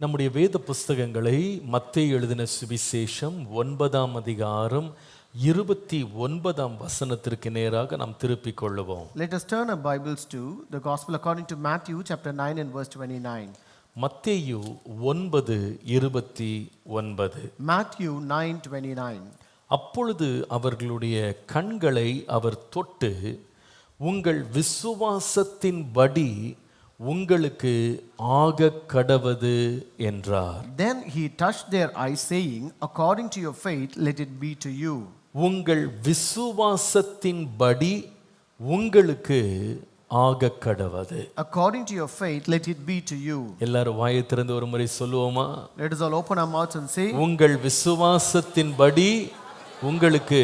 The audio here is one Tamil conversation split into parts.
நம்முடைய வேத புஸ்தகங்களை மத்தேயு எழுதின சுவிசேஷம் 9ஆம் அதிகாரம் 29ஆம் வசனத்திற்கு நேராக நாம் திருப்பிக் கொள்ளுவோம். Let us turn our Bibles to the Gospel according to Matthew chapter 9 and verse 29. மத்தேயு 9:29. Matthew 9:29. அப்பொழுது அவர்களுடைய கண்களை அவர் தொட்டு, உங்கள் விசுவாசத்தின்படி உங்களுக்கு ஆக கடவது என்றார். Then he touched their eyes, saying, according to your faith, let it be to you. உங்கள் விசுவாசத்தின்படி உங்களுக்கு ஆக கடவது. According to your faith, let it be to you. எல்லாரும் வாயை திறந்து ஒரு முறை சொல்லுவோமா? Let us all open our mouths and say, உங்கள் விசுவாசத்தின்படி உங்களுக்கு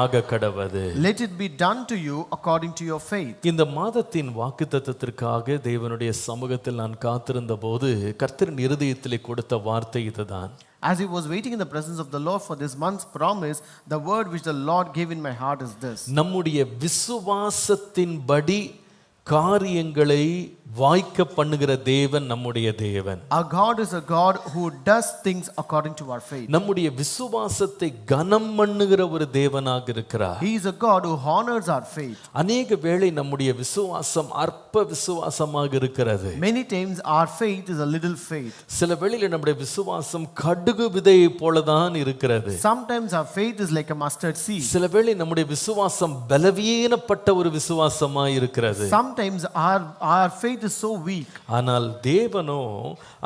ஆக கடவது. let it be done to you according to your faith. இந்த மாதத்தின் வாக்குத்தத்தத்திற்காக தேவனுடைய சமூகத்தில் நான் காத்திருந்த போது கர்த்தரின் இருதயத்திலே கொடுத்த வார்த்தை இதுதான். As he was waiting in the presence of the Lord for this month's promise, the word which the Lord gave in my heart is this. நம்முடைய விசுவாசத்தின்படி காரியங்களை வாய்க்க பண்ணுகிற தேவன் நம்முடைய தேவன். Our God is a God who does things according to our faith. நம்முடைய விசுவாசத்தை கனம் பண்ணுகிற ஒரு தேவனாக இருக்கிறார். He is a God who honors our faith. அநேக வேளை நம்முடைய விசுவாசம் அற்ப விசுவாசமாக இருக்கிறது. Many times our faith is a little faith. சில வேளையில நம்முடைய விசுவாசம் கடுகு விதையை போலதான் இருக்கிறது. Sometimes our faith is like a mustard seed. சில வேளை நம்முடைய விசுவாசம் பலவீனப்பட்ட ஒரு விசுவாசமாய் இருக்கிறது. Sometimes our faith is so weak. ஆனால் தேவனோ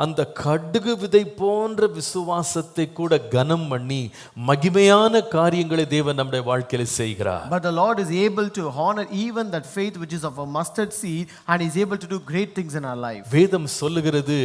அந்த கடுகு விதை போன்ற விசுவாசத்தை கூட கனம் பண்ணி மகிமையான காரியங்களை தேவன் நம்முடைய வாழ்க்கையில செய்கிறார். But the Lord is able to honor even that faith which is of a mustard seed, and is able to do great things in our life. வேதம் சொல்லுகிறது,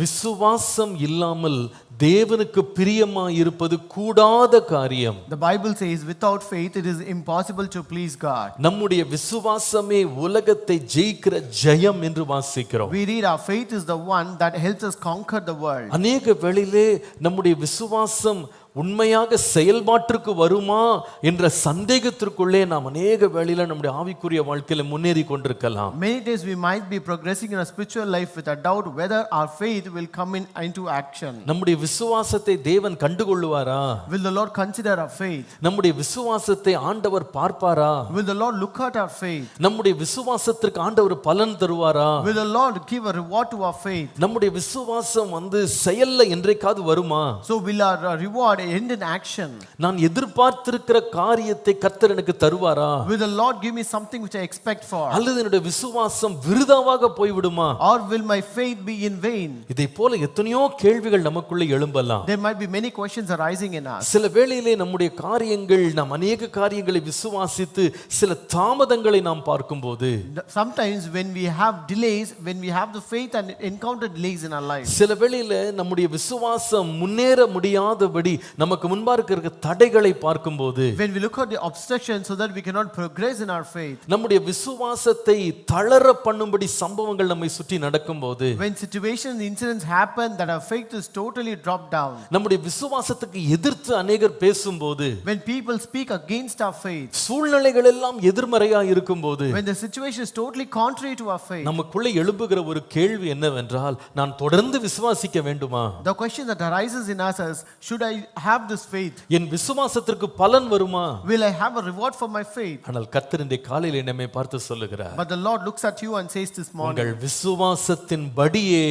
விசுவாசம் இல்லாமல் தேவனுக்கு பிரியமாய் இருப்பது கூடாத காரியம். The Bible says without faith it is impossible to please God. நம்முடைய விசுவாசமே உலகத்தை ஜெயிக்கிற ஜெயம் என்று வாசிக்கிறோம். We read our faith is the one that helps us conquer the world. அநேக வேளையிலே நம்முடைய விசுவாசம் உண்மையாக செயல்பாட்டிற்கு வருமா என்ற சந்தேகத்திற்குள்ளே நாம் அநேக வேளையில நம்முடைய ஆவிக்குரிய வாழ்க்கையில முன்னேறி கொண்டிருக்கலாம். Many days we might be progressing in our spiritual life with a doubt whether our faith will come into action. நம்முடைய விசுவாசத்தை தேவன் கண்டுகொள்ளுவாரா? Will the Lord consider our faith? நம்முடைய விசுவாசத்தை ஆண்டவர் பார்ப்பாரா? Will the Lord look at our faith? நம்முடைய விசுவாசத்திற்கு ஆண்டவர் பலன் தருவாரா? Will the Lord give a reward to our faith? நம்முடைய விசுவாசம் செயல்ல என்றைக்காவது வருமா? So will our reward end in action? நான் எதிர்பார்த்திருக்கிற காரியத்தை கர்த்தர் எனக்கு தருவாரா? Will the Lord give me something which I expect for? அல்லது என்னுடைய விசுவாசம் விருதாவாக போய்விடுமா? Or will my faith be in vain? இதை போல எத்தனையோ கேள்விகள் நமக்குள்ளே எழும்பலாம். There might be many questions arising in us. சில வேளையிலே நம்முடைய காரியங்கள், நாம் அநேக காரியங்களை விசுவாசித்து சில தாமதங்களை நாம் பார்க்கும்போது, Sometimes when we have delays, when we have the faith and encounter delays in our life, சில வேளையில நம்முடைய விசுவாசம் முன்னேற முடியாதபடி நமக்கு முன்பாக இருக்கிற தடைகளை பார்க்கும்போது, when we look at the obstructions so that we cannot progress in our faith, நம்முடைய விசுவாசத்தை தளர பண்ணும்படி சம்பவங்கள் நம்மை சுற்றி நடக்கும்போது, when situations, incidents happen that our faith is totally dropped down, நம்முடைய விசுவாசத்துக்கு எதிர்த்து அநேகர் பேசும்போது, when people speak against our faith, சூழ்நிலைகள் எல்லாம் எதிர்மறையா இருக்கும்போது, when the situation is totally contrary to our faith, நமக்குள்ளே எழும்புகிற ஒரு கேள்வி என்னவென்றால், நான் தொடர்ந்து விசுவாசிக்க வேண்டுமா? the question that arises in us is, should I have this faith? என் விசுவாசத்திற்கு பலன் வருமா? Will I have a reward for my faith? ஆனால் கர்த்தர் இன்றைய காலையில் என்னை பார்த்து சொல்லுகிறார், But the Lord looks at you and says this morning, உங்கள் விசுவாசத்தின்படியே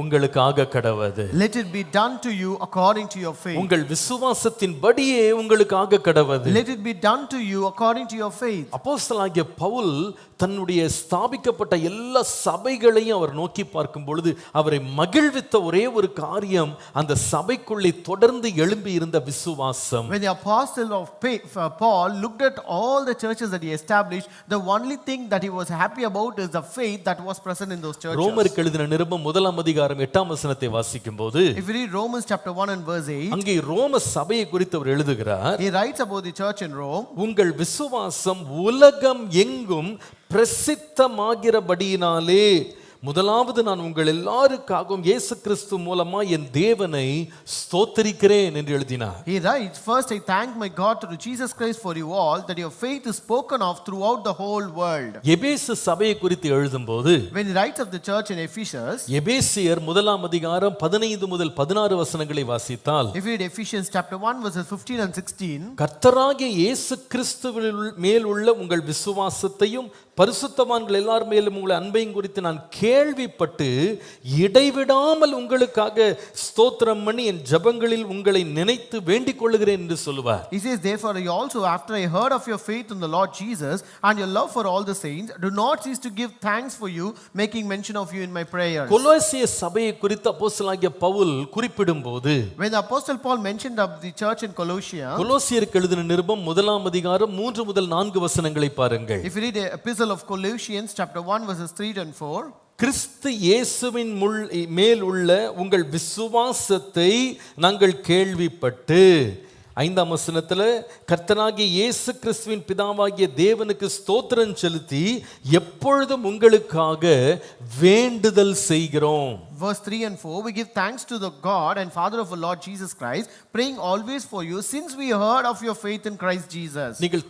உங்களுக்கு ஆக கடவது. let it be done to you according to your faith. உங்கள் விசுவாசத்தின்படியே உங்களுக்கு ஆக கடவது. Let it be done to you according to your faith. அப்போஸ்தலனாகிய பவுல் தன்னுடைய ஸ்தாபிக்கப்பட்ட எல்லா சபைகளையும் அவர் நோக்கி பார்க்கும் பொழுது அவரை மகிழ்வித்த ஒரே ஒரு காரியம் அந்த சபைக்குள்ளே தொடர்ந்து எழும்பி இருந்த விசுவாசம். When the apostle of Paul looked at all the churches that he established, the only thing that he was happy about is the faith that was present in those churches. ரோமருக்கு எழுதின நிருபம் 1ஆம் அதிகாரம் 8ஆம் வசனத்தை வாசிக்கும்போது, if you read Romans chapter 1 and verse 8, அங்கே ரோம சபையை குறித்து அவர் எழுதுகிறார், he writes about the church in Rome, உங்கள் விசுவாசம் உலகம் எங்கும் பிரசித்தமாகிறபடியினாலே முதலாவது நான் உங்கள் எல்லாருக்காகவும் இயேசு கிறிஸ்து மூலமா என் தேவனை ஸ்தோத்திரிக்கிறேன் என்று எழுதினார். He writes, first I thank my God through Jesus Christ for you all, that your faith is spoken of throughout the whole world. எபேசு சபையை குறித்து எழுதும்போது When he writes of the church in Ephesus, எபேசியர் 1 15 முதல் 16 வசனங்களை வாசித்தால், if you read Ephesians chapter 1 verses 15 and 16, கர்த்தராகிய இயேசு கிறிஸ்துவின் மேல் உள்ள உங்கள் விசுவாசத்தையும் பரிசுத்தவான்கள் எல்லார் மேலும் உங்கள் அன்பையும் குறித்து நான் கேள்விப்பட்டு இடைவிடாமல் உங்களுக்காக ஸ்தோத்திரம் பண்ணி என் ஜெபங்களில் உங்களை நினைத்து வேண்டிக் கொள்ளுகிறேன் என்று சொல்லுவார். he says, therefore I also, after I heard of your faith in the Lord Jesus and your love for all the saints, do not cease to give thanks for you, making mention of you in my prayers. கொலோசிய சபையை குறித்து அப்போஸ்தலனாகிய பவுல் குறிப்பிடும்போது, when the apostle Paul mentioned of the church in Colossia, கொலோசியருக்கு எழுதின நிருபம் 1 முதல் 4 வசனங்களை பாருங்கள். if you read the epistle of Colossians chapter 1 verses 3 and 4, கிறிஸ்து இயேசுவின் மேல் உள்ள உங்கள் விசுவாசத்தை நாங்கள் கேள்விப்பட்டு, 5ஆம் வசனத்துல கர்த்தராகிய இயேசு கிறிஸ்துவின் பிதாவாகிய தேவனுக்கு ஸ்தோத்திரம் செலுத்தி எப்பொழுதும் உங்களுக்காக வேண்டுதல் செய்கிறோம். verse 3 and 4, we give thanks to the God and Father of our Lord Jesus Christ, praying always for you, since we heard of your faith in Christ Jesus. நீங்கள்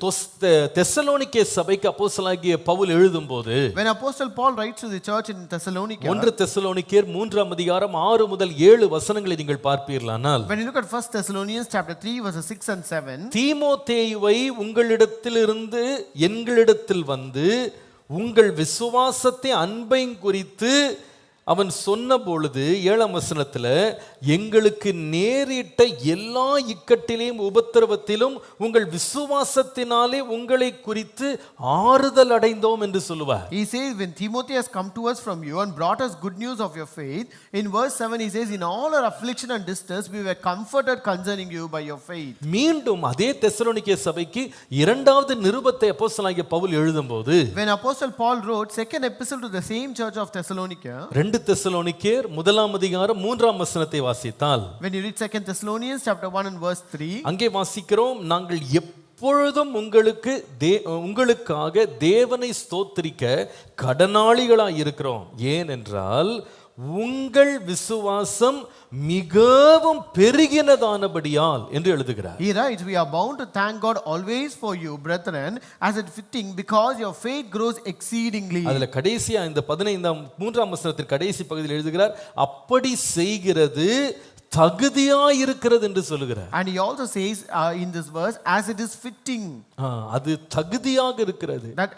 தெசலோனிக்கே சபைக்கு அப்போஸ்தலனாகிய பவுல் எழுதும்போது, when apostle Paul writes to the church in Thessalonica, 1 தெசலோனிக்கேயர் 6 முதல் 7 வசனங்களை நீங்கள் பார்ப்பீர்களானால், when you look at 1 Thessalonians chapter 3 verses 6 and 7, தீமோத்தேயுவை உங்களிடத்திலிருந்து எங்களிடத்தில் வந்து உங்கள் விசுவாசத்தை அன்பையும் குறித்து அவன் சொன்ன பொழுது 7ஆம் வசனத்துல, எங்களுக்கு நேரிட்ட எல்லா இக்கட்டிலும் உபத்திரவத்திலும் உங்கள் விசுவாசத்தினாலே உங்களை குறித்து ஆறுதல் அடைந்தோம் என்று சொல்லுவார். he says, when Timothy has come to us from you and brought us good news of your faith, in verse 7 he says, in all our affliction and distress we were comforted concerning you by your faith. மீண்டும் அதே தெசலோனிக்கே சபைக்கு இரண்டாவது நிருபத்தை அப்போஸ்தலனாகிய பவுல் எழுதும்போது, when apostle Paul wrote second epistle to the same church of Thessalonica, 2 தெசலோனிக்கேயர் 3 வசனத்தை வாசித்தால், when you read 2 Thessalonians chapter 1 and verse 3, அங்கே வாசிக்கிறோம், நாங்கள் எப்பொழுதும் உங்களுக்காக தேவனை ஸ்தோத்திரிக்க கடனாளிகளாய் இருக்கிறோம். ஏனென்றால் உங்கள் விசுவாசம் மிகவும் பெருகினதானபடியால் என்று எழுதுகிறார். he writes, we are bound to thank God always for you, brethren, as it fitting, because your faith grows exceedingly. அதுல கடைசியா இந்த 3ஆம் வசனத்தின் கடைசி பகுதியில் எழுதுகிறார், அப்படி செய்கிறது தகுதியாயிருக்கிறது என்று சொல்லுகிறார். and he also says in this verse, as it is fitting, அது தகுதியாக இருக்கிறது, that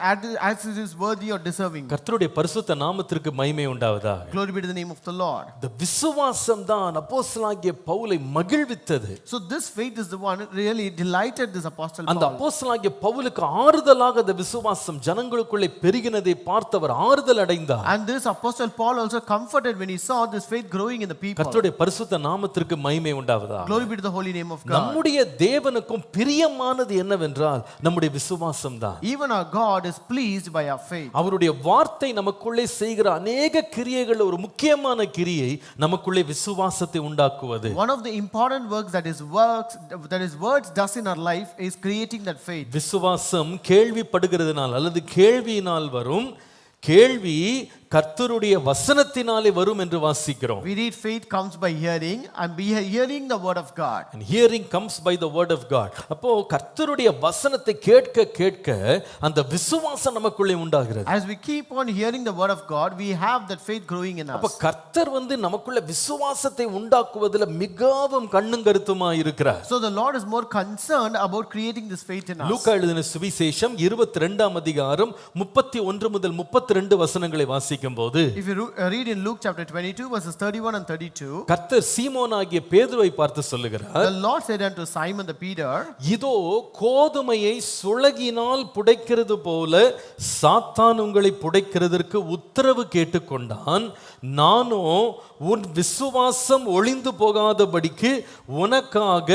as it is worthy or deserving. கர்த்தருடைய பரிசுத்த நாமத்திற்கு மகிமை உண்டாவதாக. glory be to the name of the Lord. இந்த விசுவாசம் தான் அப்போஸ்தலனாகிய பவுலை மகிழ்வித்தது. so this faith is the one that really delighted this apostle Paul. அந்த அப்போஸ்தலனாகிய பவுலுக்கு ஆறுதலாக அந்த விசுவாசம் ஜனங்களுக்குள்ளே பெருகினதை பார்த்தவர் ஆறுதல் அடைந்தார். and this apostle Paul also comforted when he saw this faith growing in the people. கர்த்தருடைய பரிசுத்த நாமத்திற்கு மகிமை உண்டாவதாக. glory be to the holy name of God. நம்முடைய தேவனுக்கும் பிரியமானது என்னவென்றால் நம்முடைய விசுவாசம் தான். even our God is pleased by our faith. அவருடைய வார்த்தை நமக்குள்ளே செய்கிற அநேக கிரியைகள் ஒரு முக்கியமான கிரியை நமக்குள்ளே விசுவாசத்தை உண்டாக்குவது. one of the important works that is words does in our life is creating that faith. விசுவாசம் கேள்விப்படுகிறதுனால் அல்லது கேள்வியினால் வரும், கேள்வி கர்த்தருடைய வசனத்தினாலே வரும் என்று வாசிக்கிறோம். we read faith comes by hearing, and by hearing the word of God, and hearing comes by the word of God. அப்போ கர்த்தருடைய வசனத்தை கேட்க கேட்க அந்த விசுவாசம் நமக்குள்ளே உண்டாகிறது. as we keep on hearing the word of God, we have that faith growing in us. அப்ப கர்த்தர் நமக்குள்ள விசுவாசத்தை உண்டாக்குவதில் மிகவும் கண்ணும் கருத்துமாய் இருக்கிறார். so the Lord is more concerned about creating this faith in us. லூக்கா எழுதின சுவிசேஷம் 22ஆம் அதிகாரம் 31 முதல் 32 வசனங்களை வாசிக்கும்போது, if you read in Luke chapter 22 verses 31 and 32, கர்த்தர் சீமோனாகிய பேதுருவை பார்த்து சொல்லுகிறார், the Lord said unto Simon the Peter, இதோ கோதுமையை சுளகினால் புடைக்கிறது போல சாத்தான் உங்களை புடைக்கிறதற்கு உத்தரவு கேட்டுக்கொண்டான். நானோ உன் விசுவாசம் ஒளிந்து போகாதபடிக்கு உனக்காக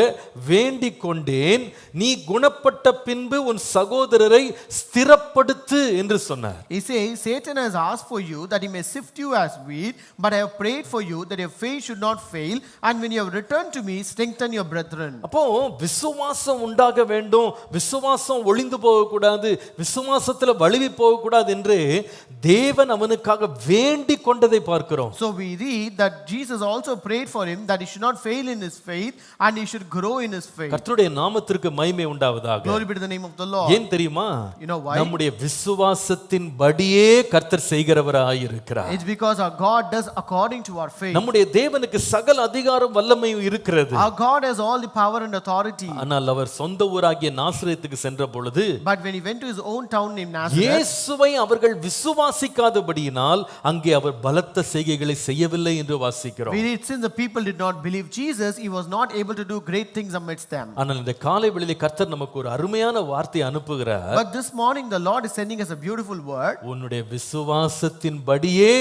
வேண்டிக் கொண்டேன். நீ குணப்பட்ட பின்பு உன் சகோதரரை ஸ்திரப்படுத்து என்று சொன்னார். he says, Satan has asked for you that he may sift you as wheat, but I have prayed for you that your faith should not fail, and when you have returned to me, strengthen your brethren. அப்போ விசுவாசம் உண்டாக வேண்டும், விசுவாசம் ஒளிந்து போகக்கூடாது, விசுவாசத்துல வழுவி போகக்கூடாது என்று தேவன் அவனுக்காக வேண்டிக் கொண்டதை பார்க்கிறோம். So we read that Jesus also prayed for him that he should not fail in his faith and he should grow in his faith. கர்த்தருடைய நாமத்திற்கு மகிமை உண்டாவதாக. Glory be to the name of the Lord. ஏன் தெரியுமா? You know why? நம்முடைய விசுவாசத்தின் படியே கர்த்தர் செய்கிறவராய் இருக்கிறார். It's because our God does according to our faith. நம்முடைய தேவனுக்கு சகல அதிகாரம் வல்லமையும் இருக்கிறது. Our God has all the power and authority. ஆனால் அவர் சொந்த ஊராகிய நாசரேத்துக்கு சென்ற பொழுது But when he went to his own town named Nazareth, இயேசுவை அவர்கள் விசுவாசிக்காதபடியினால் அங்கே அவர் பலத்த செய்கைகளை செய்யவில்லை என்று வாசிக்கிறோம். we read since the people did not believe Jesus, he was not able to do great things amidst them. ஆனால் இந்த காலை வேளையிலே கர்த்தர் நமக்கு ஒரு அருமையான வார்த்தை அனுப்புகிறார். But this morning the Lord is sending us a beautiful word. உன்னுடைய விசுவாசத்தின் படியே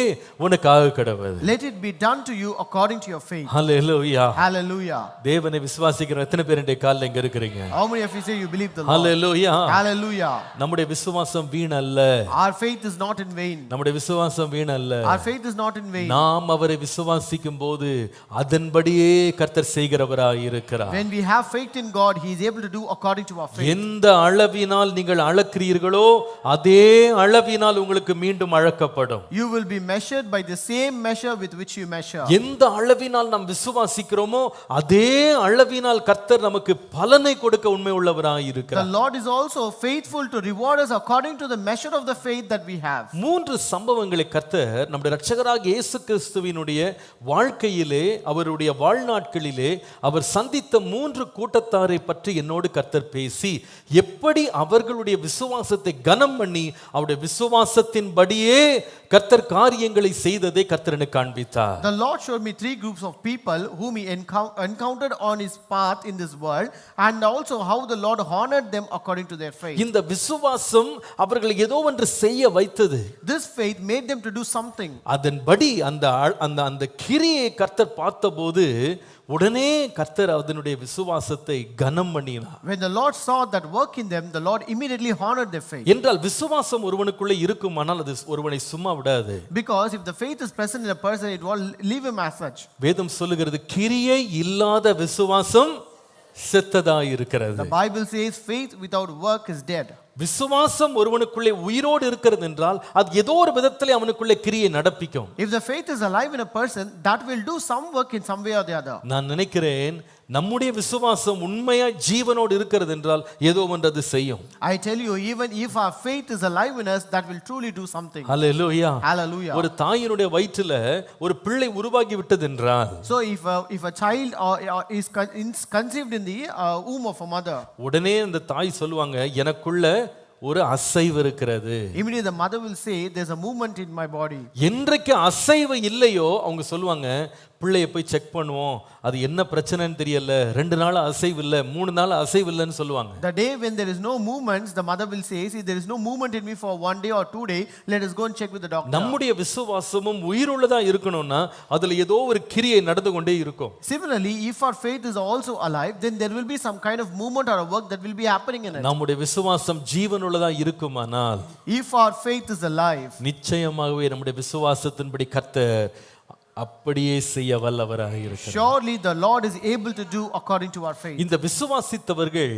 உனக்காக கடவுள். Let it be done to you according to your faith. Hallelujah. Hallelujah. தேவனை விசுவாசிக்கிற எத்தனை பேர் இந்த காலையில இங்க இருக்கிறீங்க? How many of you say you believe the Lord? Hallelujah. Hallelujah. நம்முடைய விசுவாசம் வீணல்ல. Our faith is not in vain. நம்முடைய விசுவாசம் வீணல்ல. Our faith is not in vain. நாம் அவரை விசுவாசிக்கும் போது அதன்படியே கர்த்தர் செய்கிறவராய் இருக்கிறார். When we have faith in God, he is able to do according to our faith. எந்த அளவினால் நீங்கள் அளக்கிறீர்களோ அதே அளவினால் உங்களுக்கு மீண்டும் அளக்கப்படும். You will be measured by the same measure with which you measure. எந்த அளவினால் நாம் விசுவாசிக்கிறோமோ அதே அளவினால் கர்த்தர் நமக்கு பலனை கொடுக்க உண்மை உள்ளவராய் The இருக்கிறார். Lord is also faithful to reward us according to the measure of the faith that we have. மூன்று சம்பவங்களை கர்த்தர் நம்முடைய இரட்சகராகிய இயேசு கிறிஸ்துவினுடைய வாழ்க்கையிலே அவருடைய வாழ்நாட்களிலே அவர் சந்தித்த மூன்று கூட்டத்தாரை பற்றி என்னோடு கர்த்தர் பேசி எப்படி அவர்களுடைய விசுவாசத்தை கனம் பண்ணி அவருடைய விசுவாசத்தின்படியே கர்த்தர் காரியங்களை செய்ததை கர்த்தர் எனக்கு காண்பித்தார். The Lord showed me three groups of people whom he encountered on his path in this world, and also how the Lord honored them according to their faith. இந்த விசுவாசம் அவர்களை ஏதோ ஒன்று செய்ய வைத்தது. This faith made them to do something. அதன்படி அந்த கிரியை கர்த்தர் பார்த்தபோது உடனே கர்த்தர் அதனுடைய விசுவாசத்தை கனம் பண்ணினார். When the Lord saw that work in them, the Lord immediately honored their faith. என்றால் விசுவாசம் ஒருவனுக்குள்ளே இருக்குமானால் அது ஒருவனை சும்மா விடாது. Because if the faith is present in a person, it won't leave him as such. வேதம் சொல்லுகிறது கிரியை இல்லாத விசுவாசம் செத்ததாய் இருக்கிறது. The Bible says faith without work is dead. விசுவாசம் ஒருவனுக்குள்ளே உயிரோடு இருக்கிறது என்றால் அது ஏதோ ஒரு விதத்திலே அவனுக்குள்ளே கிரியை நடப்பிக்கும். If the faith is alive in a person, that will do some work in some way or the other. நான் நினைக்கிறேன் நம்முடைய விசுவாசம் உண்மையா ஜீவனோடு இருக்கிறது என்றால் ஏதோ ஒன்று அது செய்யும். I tell you, even if our faith is alive in us, that will truly do something. Hallelujah. Hallelujah. ஒரு தாயினுடைய வயிற்றில ஒரு பிள்ளை உருவாகி விட்டது என்றால் So if a child is conceived in the womb of a mother, உடனே அந்த தாய் சொல்லுவாங்க எனக்குள்ள ஒரு அசைவு இருக்கிறது. immediately the mother will say there's a movement in my body. என்றைக்கு அசைவு இல்லையோ அவங்க சொல்லுவாங்க பிள்ளையை போய் செக் பண்ணுவோம், அது என்ன பிரச்சனைன்னு தெரியல, 2 நாள் அசைவு இல்லை, 3 நாள் அசைவு இல்லைன்னு சொல்லுவாங்க. The day when there is no movements, the mother will say, see, there is no movement in me for 1 day or 2 days, let us go and check with the doctor. நம்முடைய விசுவாசமும் உயிருள்ளதா இருக்கணும்னா அதுல ஏதோ ஒரு கிரியை நடந்து கொண்டே இருக்கும். Similarly, if our faith is also alive, then there will be some kind of movement or a work that will be happening in it. நம்முடைய விசுவாசம் ஜீவனுள்ளதா இருக்குமானால் If our faith is alive, நிச்சயமாகவே நம்முடைய விசுவாசத்தின்படி கர்த்தர் அப்படியே செய்ய வல்லவராக இருக்கிறார். surely the Lord is able to do according to our faith. இந்த விசுவாசித்தவர்கள்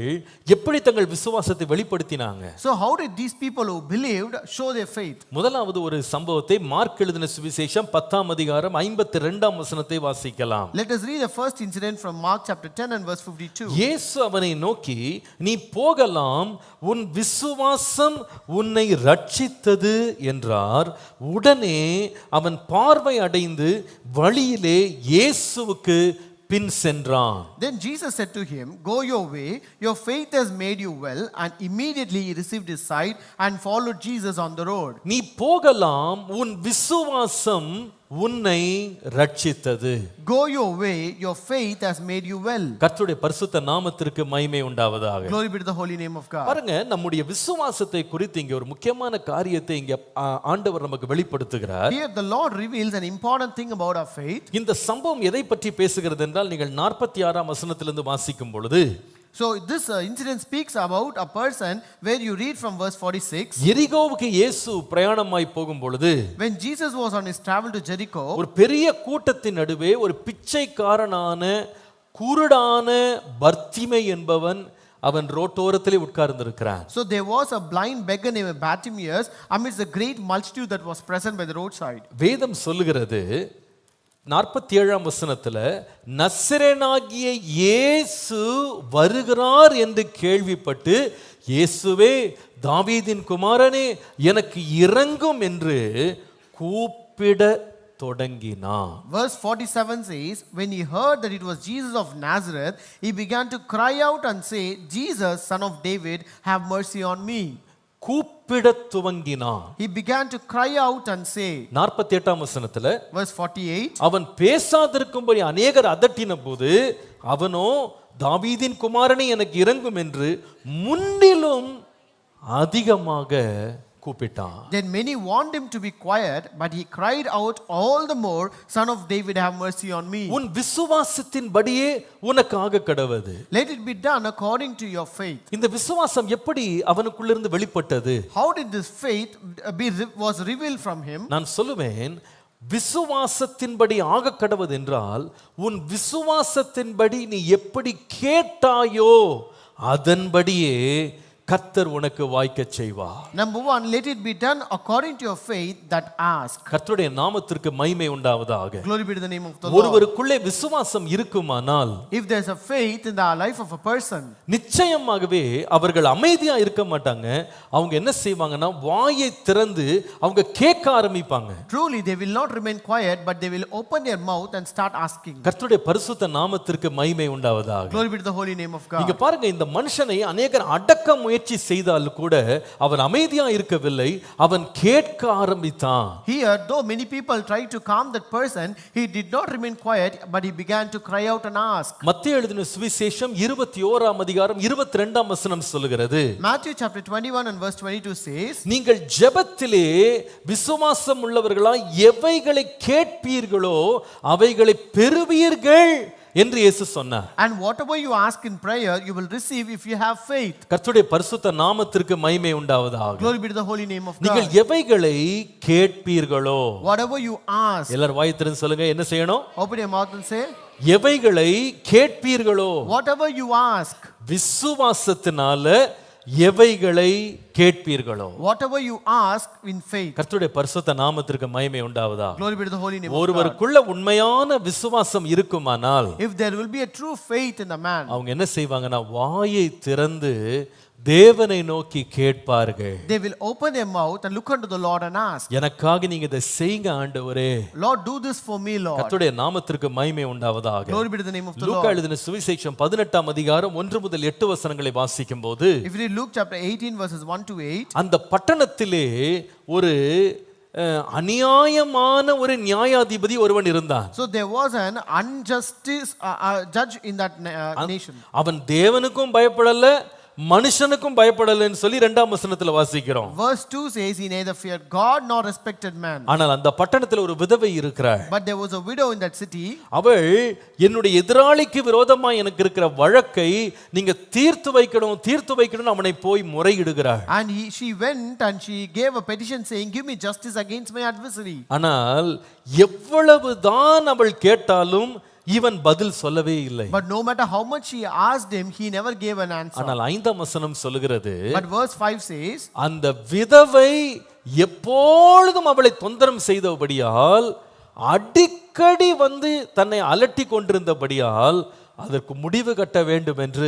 எப்படி தங்கள் விசுவாசத்தை வெளிப்படுத்தினாங்க? So how did these people who believed show their faith? முதலாவது ஒரு சம்பவத்தை மார்க் எழுதின சுவிசேஷம் 10ஆம் அதிகாரம் 52ஆம் வசனத்தை வாசிக்கலாம். Let us read the first incident from Mark chapter 10 and verse 52. இயேசு அவனை நோக்கி நீ போகலாம், உன் விசுவாசம் உன்னை ரட்சித்தது என்றார். உடனே அவன் பார்வை அடைந்து வழியிலே இயேசுவுக்கு பின் சென்றான். Then Jesus said to him, go your way, your faith has made you well. And immediately he received his sight and followed Jesus on the road. நீ போகலாம், உன் விசுவாசம் உன்னை ரட்சித்தது. Go your way, your faith has made you well. கர்த்தருடைய பரிசுத்த நாமத்திற்கு மகிமை உண்டாவதாக. Glory be to the holy name of God. பாருங்க, நம்முடைய விசுவாசத்தை குறித்து இங்க ஒரு முக்கியமான காரியத்தை இங்க ஆண்டவர் நமக்கு வெளிப்படுத்துகிறார். Here the Lord reveals an important thing about our faith. இந்த சம்பவம் எதை பற்றி பேசுகிறது என்றால் நீங்கள் 46ஆம் வசனத்திலிருந்து வாசிக்கும் பொழுது So this incident speaks about a person where you read from verse 46. எரிகோவுக்கு இயேசு பிரயாணமாய் போகும் பொழுது When Jesus was on his travel to Jericho, ஒரு பெரிய கூட்டத்தின் நடுவே ஒரு பிச்சைக்காரனான குருடான பர்த்திமை என்பவன் அவன் ரோட்டோரத்திலே உட்கார்ந்திருக்கிறான். so there was a blind beggar named Bartimaeus amidst the great multitude that was present by the roadside. வேதம் சொல்லுகிறது 47ஆம் வசனத்துல நசரேயனாகிய இயேசு வருகிறார் என்று கேள்விப்பட்டு இயேசுவே தாவீதின் குமாரனே எனக்கு இரங்கும் என்று கூப்பிட தொடங்கினான். Verse 47 says, when he heard that it was Jesus of Nazareth, he began to cry out and say, Jesus, son of David, have mercy on me. கூப்பிட துவங்கினான். He began to cry out and say, 48ஆம் வசனத்துல verse 48, அவன் பேசாதிருக்கும்படி அநேகர் அதட்டின போது அவனோ தாவீதின் குமாரனே எனக்கு இரங்கும் என்று முன்னிலும் அதிகமாக கூப்பிட்டான். then many warned him to be quiet, but he cried out all the more, Son of David, have mercy on me. உன் விசுவாசத்தின்படியே உனக்கு ஆக கடவது. Let it be done according to your faith. இந்த விசுவாசம் எப்படி அவனுக்குள்ளிருந்து வெளிப்பட்டது? How did this faith was revealed from him? நான் சொல்லுவேன், விசுவாசத்தின்படி ஆக கடவது என்றால் உன் விசுவாசத்தின்படி நீ எப்படி கேட்டாயோ அதன்படியே கர்த்தர் உனக்கு வாய்க்கச் செய்வார். Number one, let it be done according to your faith that ask. கர்த்தருடைய நாமத்திற்கு மகிமை உண்டாவதாக. Glory be to the name of the Lord. ஒருவருக்குள்ளே விசுவாசம் இருக்குமானால் If there's a faith in the life of a person, நிச்சயமாகவே அவர்கள் அமைதியா இருக்க மாட்டாங்க. அவங்க என்ன செய்வாங்கன்னா வாயை திறந்து அவங்க கேட்க ஆரம்பிப்பாங்க. truly they will not remain quiet, but they will open their mouth and start asking. கர்த்தருடைய பரிசுத்த நாமத்திற்கு மகிமை உண்டாவதாக. Glory be to the holy name of God. நீங்க பாருங்க, இந்த மனுஷனை அநேகர் அடக்க முயற்சி செய்தால் கூட அவன் அமைதியா இருக்கவில்லை, அவன் கேட்க ஆரம்பித்தான். Here, though many people tried to calm that person, he did not remain quiet, but he began to cry out and ask. மத்தேயு எழுதின சுவிசேஷம் 21ஆம் அதிகாரம் 22ஆம் வசனம் சொல்லுகிறது. Matthew chapter 21 and verse 22 says, நீங்கள் ஜெபத்திலே விசுவாசம் உள்ளவர்களாய் எவைகளை கேட்பீர்களோ அவைகளை பெறுவீர்கள் என்று இயேசு சொன்னார். and whatever you ask in prayer, you will receive if you have faith. கர்த்தருடைய பரிசுத்த நாமத்திற்கு மகிமை உண்டாவதாக. Glory be to the holy name of நீங்கள் God. எவைகளை கேட்பீர்களோ, Whatever you ask, எல்லாரும் வாய் திறந்து சொல்லுங்க, என்ன செய்யணும்? open your mouth and say, எவைகளை கேட்பீர்களோ, whatever you ask, விசுவாசத்தினால எவைகளை கேட்பீர்களோ, whatever you ask in faith. கர்த்தருடைய பரிசுத்த நாமத்திற்கு மகிமை உண்டாவதாக. Glory be to the holy name of God. ஒருவருக்குள்ள உண்மையான விசுவாசம் இருக்குமானால் If there will be a true faith in the man, அவங்க என்ன செய்வாங்கன்னா வாயை திறந்து தேவனை நோக்கி கேட்பார்கள். they will open their mouth and look unto the Lord and ask, எனக்காக நீங்க இதை செய்யுங்க ஆண்டவரே. Lord, do this for me, Lord. கர்த்தருடைய நாமத்திற்கு மகிமை உண்டாவதாக. Glory be to the name of the Luca Lord. எழுதின சுவிசேஷம் 18ஆம் அதிகாரம் 1 முதல் 8 வசனங்களை வாசிக்கும் போது If you read Luke chapter 18 verses 1 to 8, அந்த பட்டணத்திலே ஒரு அநியாயமான ஒரு நியாயாதிபதி ஒருவன் இருந்தான். so there was an unjustice judge in that nation. அவன் தேவனுக்கும் பயப்படல, மனுஷனுக்கும் பயப்படலன்னு சொல்லி 2ஆம் வசனத்துல வாசிக்கிறோம். Verse 2 says he neither feared God nor respected man. ஆனால் அந்த பட்டணத்தில் ஒரு விதவை இருக்கிறாள். But there was a widow in that city. அவள் என்னுடைய எதிராளிக்கு விரோதமாய் எனக்கு இருக்கிற வழக்கை நீங்க தீர்த்து வைக்கணும் அவனை போய் முறையிடுகிறாள். And she went and she gave a petition saying, give me justice against my adversary. ஆனால் எவ்வளவுதான் அவள் கேட்டாலும் இவன் பதில் சொல்லவே இல்லை. But no matter how much she asked him, he never gave an answer. ஆனால் 5ஆம் வசனம் சொல்லுகிறது, But verse 5 says, அந்த விதவை எப்பொழுதும் அவளை தொந்தரம் செய்தபடியால், அடிக்கடி வந்து தன்னை அலட்டி கொண்டிருந்தபடியால் அதற்கு முடிவு கட்ட வேண்டும் என்று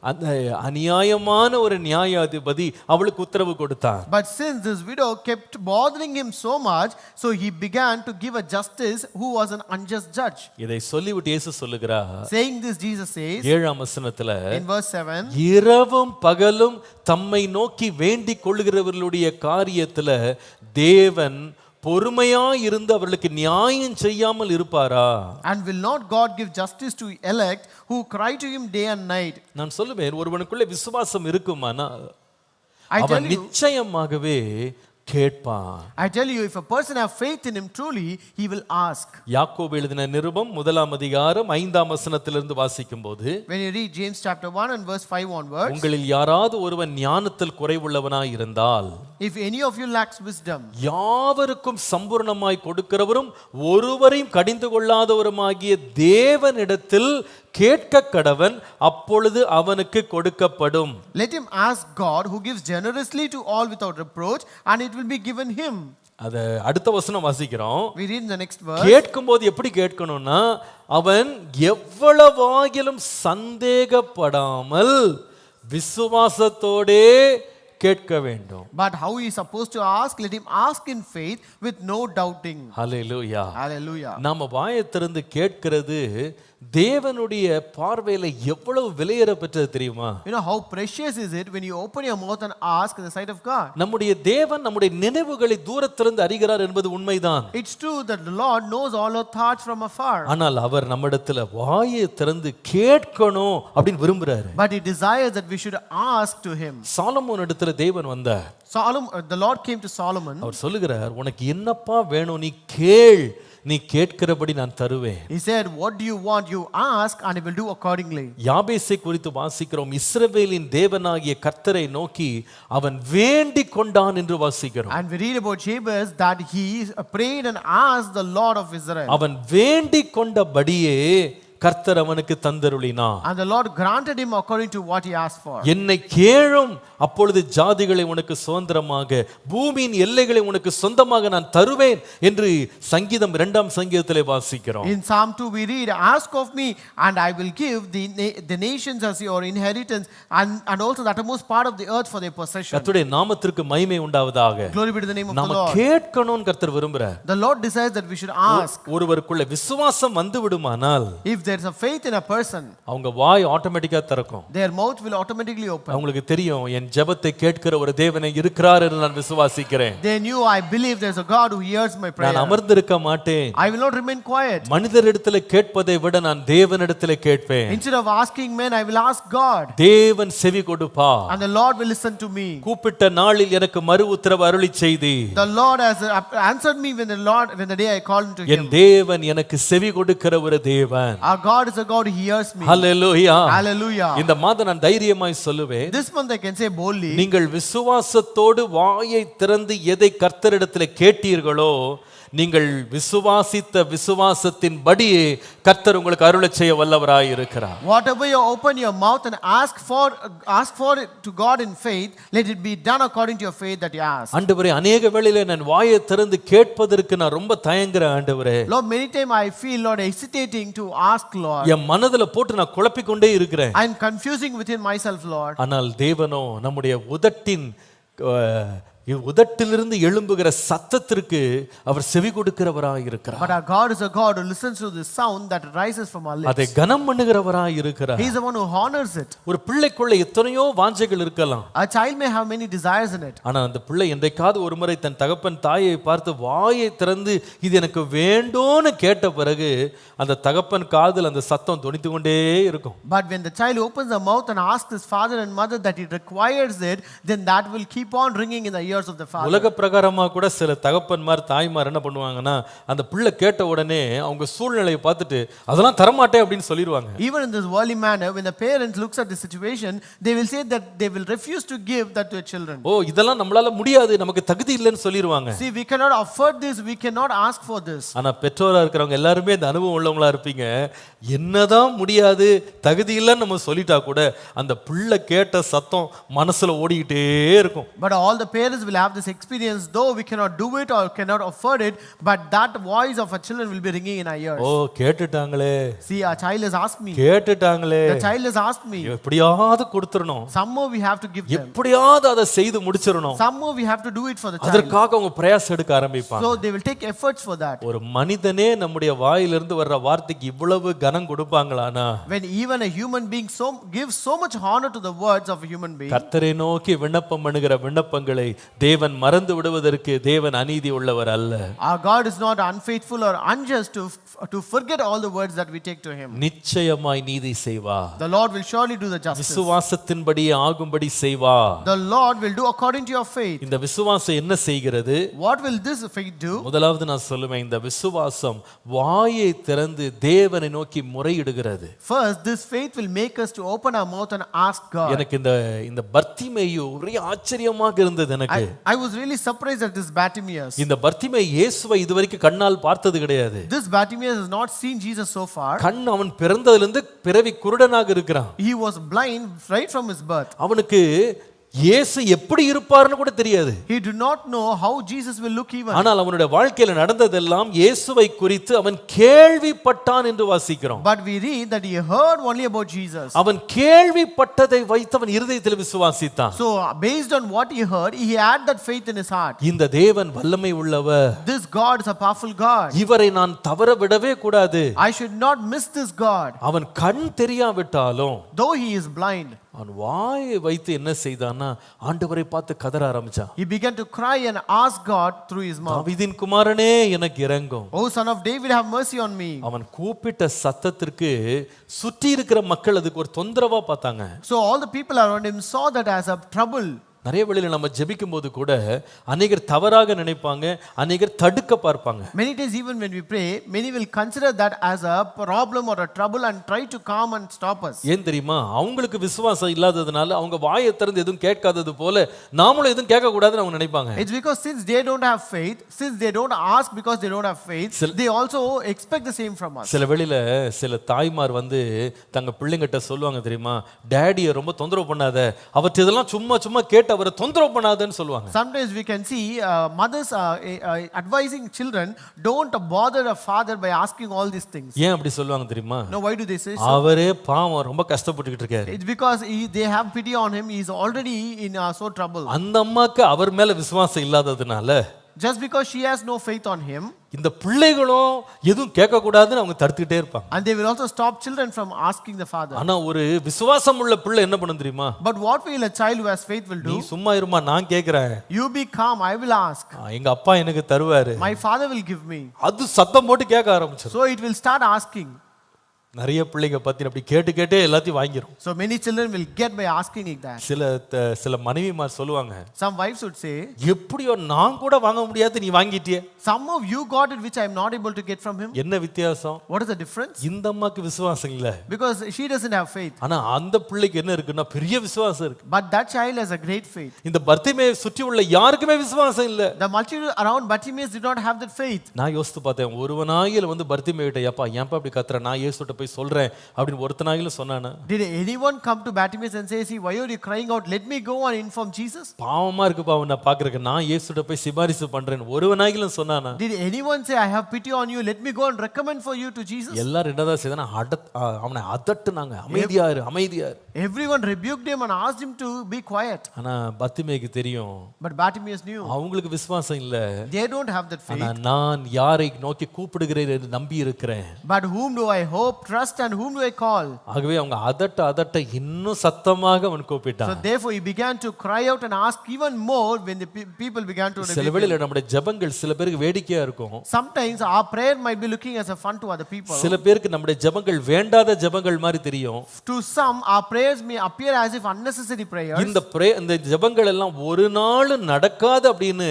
அந்த அநியாயமான ஒரு நியாயாதிபதி அவளுக்கு உத்தரவு கொடுத்தார். but since this widow kept bothering him so much, so he began to give a justice who was an unjust judge. இதை சொல்லிவிட்டு இயேசு சொல்லுகிறார், Saying this, Jesus says 7ஆம் வசனத்துல, in verse 7, இரவும் பகலும் தம்மை நோக்கி வேண்டிக் கொள்ளுகிறவர்களுடைய காரியத்துல தேவன் பொறுமையா இருந்து அவர்களுக்கு நியாயம் செய்யாமல் இருப்பாரா? and will not God give justice to elect who cry to him day and night? நான் சொல்லுவேன், ஒருவனுக்குள்ள விசுவாசம் இருக்குமானா I tell அவன் you, நிச்சயமாகவே கேட்பான். I tell you, if a person have faith in him truly, he will ask. யாக்கோபு எழுதின நிருபம் 1 வாசிக்கும்போது, When you read James chapter 1 and verse 5 onwards, உங்களில் யாராவது ஒருவன் ஞானத்தில் குறைவுள்ளவனாய் இருந்தால், if any of you lacks wisdom, யாவருக்கும் சம்பூர்ணமாய் கொடுக்கிறவரும் ஒருவரையும் கடிந்து கொள்ளாதவருமாகிய தேவனிடத்தில் கேட்க கடவன், அப்பொழுது அவனுக்கு கொடுக்கப்படும். let him ask God, who gives generously to all without reproach, and it will be given him. அத அடுத்த வசனம் வாசிக்கிறோம். We read in the next verse. கேட்கும்போது எப்படி கேட்கணும்னா, அவன் எவ்வளவாகிலும் சந்தேகப்படாமல் விசுவாசத்தோடே கேட்க வேண்டும். But how he is supposed to ask? Let him ask in faith with no doubting. Hallelujah. Hallelujah. நாம வாயை திறந்து கேட்கிறது தேவனுடைய பார்வையில எவ்வளவு விலையேற பெற்றது தெரியுமா? You know how precious is it when you open your mouth and ask in the sight of God? நம்முடைய தேவன் நம்முடைய நினைவுகளை தூரத்திலிருந்து அறிகிறார் என்பது உண்மைதான். It's true that the Lord knows all our thoughts from afar. ஆனால் அவர் நம்மிடத்துல வாயை திறந்து கேட்கணும் அப்படின்னு விரும்புறாரு. But he desires that we should ask to him. Solomon இடத்துல தேவன் வந்தார். The Lord came to Solomon. அவர் சொல்லுகிறார், உனக்கு என்னப்பா வேணும், நீ கேள், நீ கேட்கிறபடி நான் தருவேன். He said, what do you want? You ask and I will do accordingly. யாபேசை குறித்து வாசிக்கிறோம். இஸ்ரவேலின் தேவனாகிய கர்த்தரை நோக்கி அவன் வேண்டிக் கொண்டான் என்று வாசிக்கிறோம். And we read about Jabez that he prayed and asked the Lord of Israel. அவன் வேண்டிக் கொண்டபடியே கர்த்தர் அவனுக்கு தந்தருளினார். And the Lord granted him according to what he asked for. என்னை கேளும், அப்பொழுது ஜாதிகளை உனக்கு சுதந்திரமாக, பூமியின் எல்லைகளை உனக்கு சொந்தமாக நான் தருவேன் என்று சங்கீதம் 2ஆம் சங்கீதத்திலே வாசிக்கிறோம். In Psalm 2 we read, ask of me and I will give the nations as your inheritance, and also the uttermost part of the earth for their possession. கர்த்தருடைய நாமத்திற்கு மகிமை உண்டாவதாக. Glory be to the name of the நாம Lord. கேட்கணும்னு கர்த்தர் விரும்புறார். The Lord desires that we should ask. ஒருவருக்குள்ள விசுவாசம் வந்து விடுமானால், if there is a faith in a person, அவங்க வாய் ஆட்டோமேட்டிக்கா திறக்கும். their mouth will automatically open. அவங்களுக்கு தெரியும், என் ஜெபத்தை கேட்கிற ஒரு தேவனை இருக்கிறார் என்று நான் விசுவாசிக்கிறேன். They knew, I believe there is a God who hears my prayer. நான் அமர்ந்திருக்க மாட்டேன். I will not remain quiet. மனிதரிடத்தில் கேட்பதை விட நான் தேவனிடத்தில் கேட்பேன். Instead of asking men, I will ask God. தேவன் செவி கொடுப்பார். And the Lord will listen to me. கூப்பிட்ட நாளில் எனக்கு மறு உத்தரவு அருளிச் செய்தி. The Lord has answered me when the day I called to him. என் தேவன் எனக்கு செவி கொடுக்கிற ஒரு தேவன். Our God is a God who hears me. Hallelujah. Hallelujah. இந்த மாதம் நான் தைரியமாய் சொல்லுவேன், This month I can say boldly, நீங்கள் விசுவாசத்தோடு வாயை திறந்து எதை கர்த்தரிடத்தில் கேட்டீர்களோ, நீங்கள் விசுவாசித்த விசுவாசத்தின்படியே கர்த்தர் உங்களுக்கு அருளச் செய்ய வல்லவராய் இருக்கிறார். whatever you open your mouth and ask for it to God in faith, let it be done according to your faith that you ask. ஆண்டவரே, अनेक வேளையிலே நான் வாயை திறந்து கேட்பதற்கு நான் ரொம்ப தயங்குறேன் ஆண்டவரே. Lord, many times I feel, Lord, hesitating to ask, Lord. என் மனதுல போட்டு நான் குழப்பிக் கொண்டே இருக்கிறேன். I am confusing within myself, Lord. ஆனால் தேவனோ நம்முடைய உதட்டிலிருந்து எழும்புகிற சத்தத்திற்கு அவர் செவி கொடுக்கிறவராய் இருக்கிறார். But our God is a God who listens to the sound that rises from our lips. அதை கனம் பண்ணுகிறவராய் இருக்கிறார். He is the one who honors it. ஒரு பிள்ளைக்குள்ள எத்தனையோ வாஞ்சைகள் இருக்கலாம். A child may have many desires in it. ஆனா அந்த பிள்ளை என்றைக்காவது ஒரு முறை தன் தகப்பன் தாயை பார்த்து வாயை திறந்து இது எனக்கு வேண்டும்னு கேட்ட பிறகு அந்த தகப்பன் காதில் அந்த சத்தம் தொனித்து கொண்டே இருக்கும். But when the child opens the mouth and asks his father and mother that he requires it, then that will keep on ringing in the ears of the father. உலக பிரகாரமா கூட சில தகப்பன்மார் தாய்மார் என்ன பண்ணுவாங்கன்னா, அந்த பிள்ளை கேட்ட உடனே அவங்க சூழ்நிலையை பார்த்துட்டு அதெல்லாம் தரமாட்டேன் அப்படின்னு சொல்லிடுவாங்க. Even in this worldly manner, when the parents looks at the situation, they will say that they will refuse to give that to their children. ஓ, இதெல்லாம் நம்மளால முடியாது, நமக்கு தகுதி இல்லைன்னு சொல்லிடுவாங்க. See, we cannot afford this, we cannot ask for this. ஆனா பெற்றோரா இருக்கிறவங்க எல்லாருமே இந்த அனுபவம் உள்ளவங்களா இருப்பீங்க. என்னதான் முடியாது, தகுதி இல்லைன்னு நம்ம சொல்லிட்டா கூட அந்த பிள்ளை கேட்ட சத்தம் மனசுல ஓடிக்கிட்டே இருக்கும். But all the parents will have this experience, though we cannot do it or cannot afford it, but that voice of our children will be ringing in our ears. O, கேட்டுட்டாங்களே. See, our child has asked me. கேட்டுட்டாங்களே. The child has asked me. எப்படியாவது கொடுத்துறணும். Somehow we have to give them. எப்படியாவது அதை செய்து முடிச்சிரணும். Somehow we have to do it for the child. அதற்காக அவங்க பிரயாசம் எடுக்க ஆரம்பிப்பாங்க. So they will take efforts for that. ஒரு மனிதனே நம்முடைய வாயிலிருந்து வர்ற வார்த்தைக்கு இவ்வளவு கனம் கொடுப்பாங்களானா, when even a human being gives so much honor to the words of a human being, கர்த்தரை நோக்கி விண்ணப்பம் பண்ணுகிற விண்ணப்பங்களை தேவன் மறந்து விடுவதற்கு தேவன் அநீதி உள்ளவர் அல்ல. Our God is not unfaithful or unjust to forget all the words that we take to him. நிச்சயமாய் நீதி செய்வார். The Lord will surely do the justice. விசுவாசத்தின்படி ஆகும்படி செய்வார். The Lord will do according to your faith. இந்த விசுவாசம் என்ன செய்கிறது? What will this faith do? முதலாவது நான் சொல்லுவேன், இந்த விசுவாசம் வாயை திறந்து தேவனை நோக்கி முறையிடுகிறது. First, this faith will make us to open our mouth and ask God. எனக்கு இந்த பர்த்திமேயு ஒரே ஆச்சரியமாக இருந்தது. எனக்கு I was really surprised at this Bartimaeus. இந்த பர்த்திமேயு இயேசுவை இதுவரைக்கும் கண்ணால் பார்த்தது கிடையாது. This Bartimaeus has not seen Jesus so far. கண் அவன் பிறந்ததிலிருந்து பிறவி குருடனாக இருக்கிறான். He was blind right from his birth. அவனுக்கு இயேசு எப்படி இருப்பார்னு கூட தெரியாது. He did not know how Jesus will look even. ஆனால் அவனுடைய வாழ்க்கையில நடந்ததெல்லாம் இயேசுவை குறித்து அவன் கேள்விப்பட்டான் என்று வாசிக்கிறோம். But we read that he heard only about Jesus. அவன் கேள்விப்பட்டதை வைத்து அவன் இருதயத்தில் விசுவாசித்தான். So based on what he heard, he had that faith in his heart. இந்த தேவன் வல்லமை உள்ளவர். This God is a powerful God. இவரை நான் தவற விடவே கூடாது. I should not miss this God. அவன் கண் தெரியாவிட்டாலும் Though he is blind, அவன் வாயை வைத்து என்ன செய்தான்னா ஆண்டவரை பார்த்து கதற ஆரம்பிச்சான். he began to cry and ask God through his mouth. தாவீதின் குமாரனே எனக்கு இரங்கும். Oh son of David, have mercy on me. அவன் கூப்பிட்ட சத்தத்திற்கு சுற்றி இருக்கிற மக்கள் அதுக்கு ஒரு தொந்தரவா பார்த்தாங்க. So all the people around him saw that as a trouble. நிறைய வேளையில நம்ம ஜெபிக்கும் போது கூட அநேகர் தவறாக நினைப்பாங்க, அநேகர் தடுக்க பார்ப்பாங்க. Many times even when we pray, many will consider that as a problem or a trouble and try to calm and stop us. ஏன் தெரியுமா? அவங்களுக்கு விசுவாசம் இல்லாததுனால அவங்க வாயை திறந்து எதுவும் கேட்காதது போல நாமளும் எதுவும் கேட்க கூடாதுன்னு அவங்க நினைப்பாங்க. It's because since they don't have faith, since they don't ask because they don't have faith, they also expect the same from us. சில வேளையில சில தாய்மார் வந்து தங்க பிள்ளைங்கிட்ட சொல்லுவாங்க தெரியுமா, டேடியை ரொம்ப தொந்தரவு பண்ணாத, அவற்றை இதெல்லாம் சும்மா சும்மா கேட்டு அவரை தொந்தரவு பண்ணாதன்னு சொல்லுவாங்க. Sometimes we can see mothers advising children, don't bother a father by asking all these things. ஏன் அப்படி சொல்லுவாங்க தெரியுமா? No, why do they say so? அவரே பாவம் ரொம்ப கஷ்டப்பட்டுக்கிட்டு இருக்காரு. It's because they have pity on him. He is already in so trouble. அந்த அம்மாக்கு அவர் மேல விசுவாசம் இல்லாததுனால, just because she has no faith on him, இந்த பிள்ளைகளும் எதுவும் கேட்க கூடாதுன்னு அவங்க தடுத்துக்கிட்டே இருப்பாங்க. and they will also stop children from asking the father. ஆனா ஒரு விசுவாசம் உள்ள பிள்ளை என்ன பண்ணும் தெரியுமா? But what will a child who has faith will நீ do? சும்மா இருமா, நான் கேக்குறேன். You be calm, I will ask. எங்க அப்பா எனக்கு தருவாரு. My father will give me. அது சத்தம் போட்டு கேட்க ஆரம்பிச்சிடும். So it will start asking. நிறைய பிள்ளைங்க பத்தி அப்படி கேட்டு கேட்டே எல்லாத்தையும் வாங்கிரும். So many children will get by asking like that. சில மனைவிமார் சொல்லுவாங்க, Some wives would say, எப்படியோ நான் கூட வாங்க முடியாது, நீ வாங்கிட்டியே. some of you got it which I am not able to get from him. என்ன வித்தியாசம்? What is the difference? இந்த அம்மாக்கு விசுவாசம் இல்ல, Because she doesn't have faith. ஆனா அந்த பிள்ளைக்கு என்ன இருக்குன்னா பெரிய விசுவாசம் இருக்கு. But that child has a great faith. இந்த பர்த்திமேயை சுற்றி உள்ள யாருக்குமே விசுவாசம் இல்ல. The multitude around Bartimaeus did not have that faith. நான் யோசித்து பார்த்தேன், ஒருவனாயில வந்து பர்த்திமேயிட்ட, ஏப்பா ஏன்பா அப்படி கத்துற, நான் இயேசுட்ட போய் சொல்றேன் அப்படின்னு ஒருத்தனாயில சொன்னானா? Did anyone come to Bartimaeus and say, see, why are you crying out? Let me go and inform Jesus. பாவமா இருக்கு பாவம், நான் பாக்குறேன், நான் இயேசுட்ட போய் சிபாரிசு பண்றேன் ஒருவனாயில சொன்னானா? Did anyone say, I have pity on you, let me go and recommend for you to Jesus? எல்லாரும் என்னதான் செய்தானா, அவனை அதட்டுனாங்க, அமைதியா இரு அமைதியா இரு. Everyone rebuked him and asked him to be quiet. ஆனா பர்த்திமேயுக்கு தெரியும், But Bartimaeus knew அவங்களுக்கு விசுவாசம் இல்ல. they don't have that faith. ஆனா நான் யாரை நோக்கி கூப்பிடுகிறேன் என்று நம்பி இருக்கிறேன். But whom do I hope, trust, and whom do I call? ஆகவே அவங்க அதட்ட இன்னும் சத்தமாக அவன் கூப்பிட்டான். So therefore he began to cry out and ask even more when the people began to சில rebuke him. வேளையில நம்முடைய ஜெபங்கள் சில பேருக்கு வேடிக்கையா இருக்கும். Sometimes our prayer might be looking as a fun to other people. சில பேருக்கு நம்முடைய ஜெபங்கள் வேண்டாத ஜெபங்கள் மாதிரி தெரியும். To some our prayers may appear as if unnecessary prayers. இந்த ஜெபங்கள் எல்லாம் ஒரு நாள் நடக்காது அப்படின்னு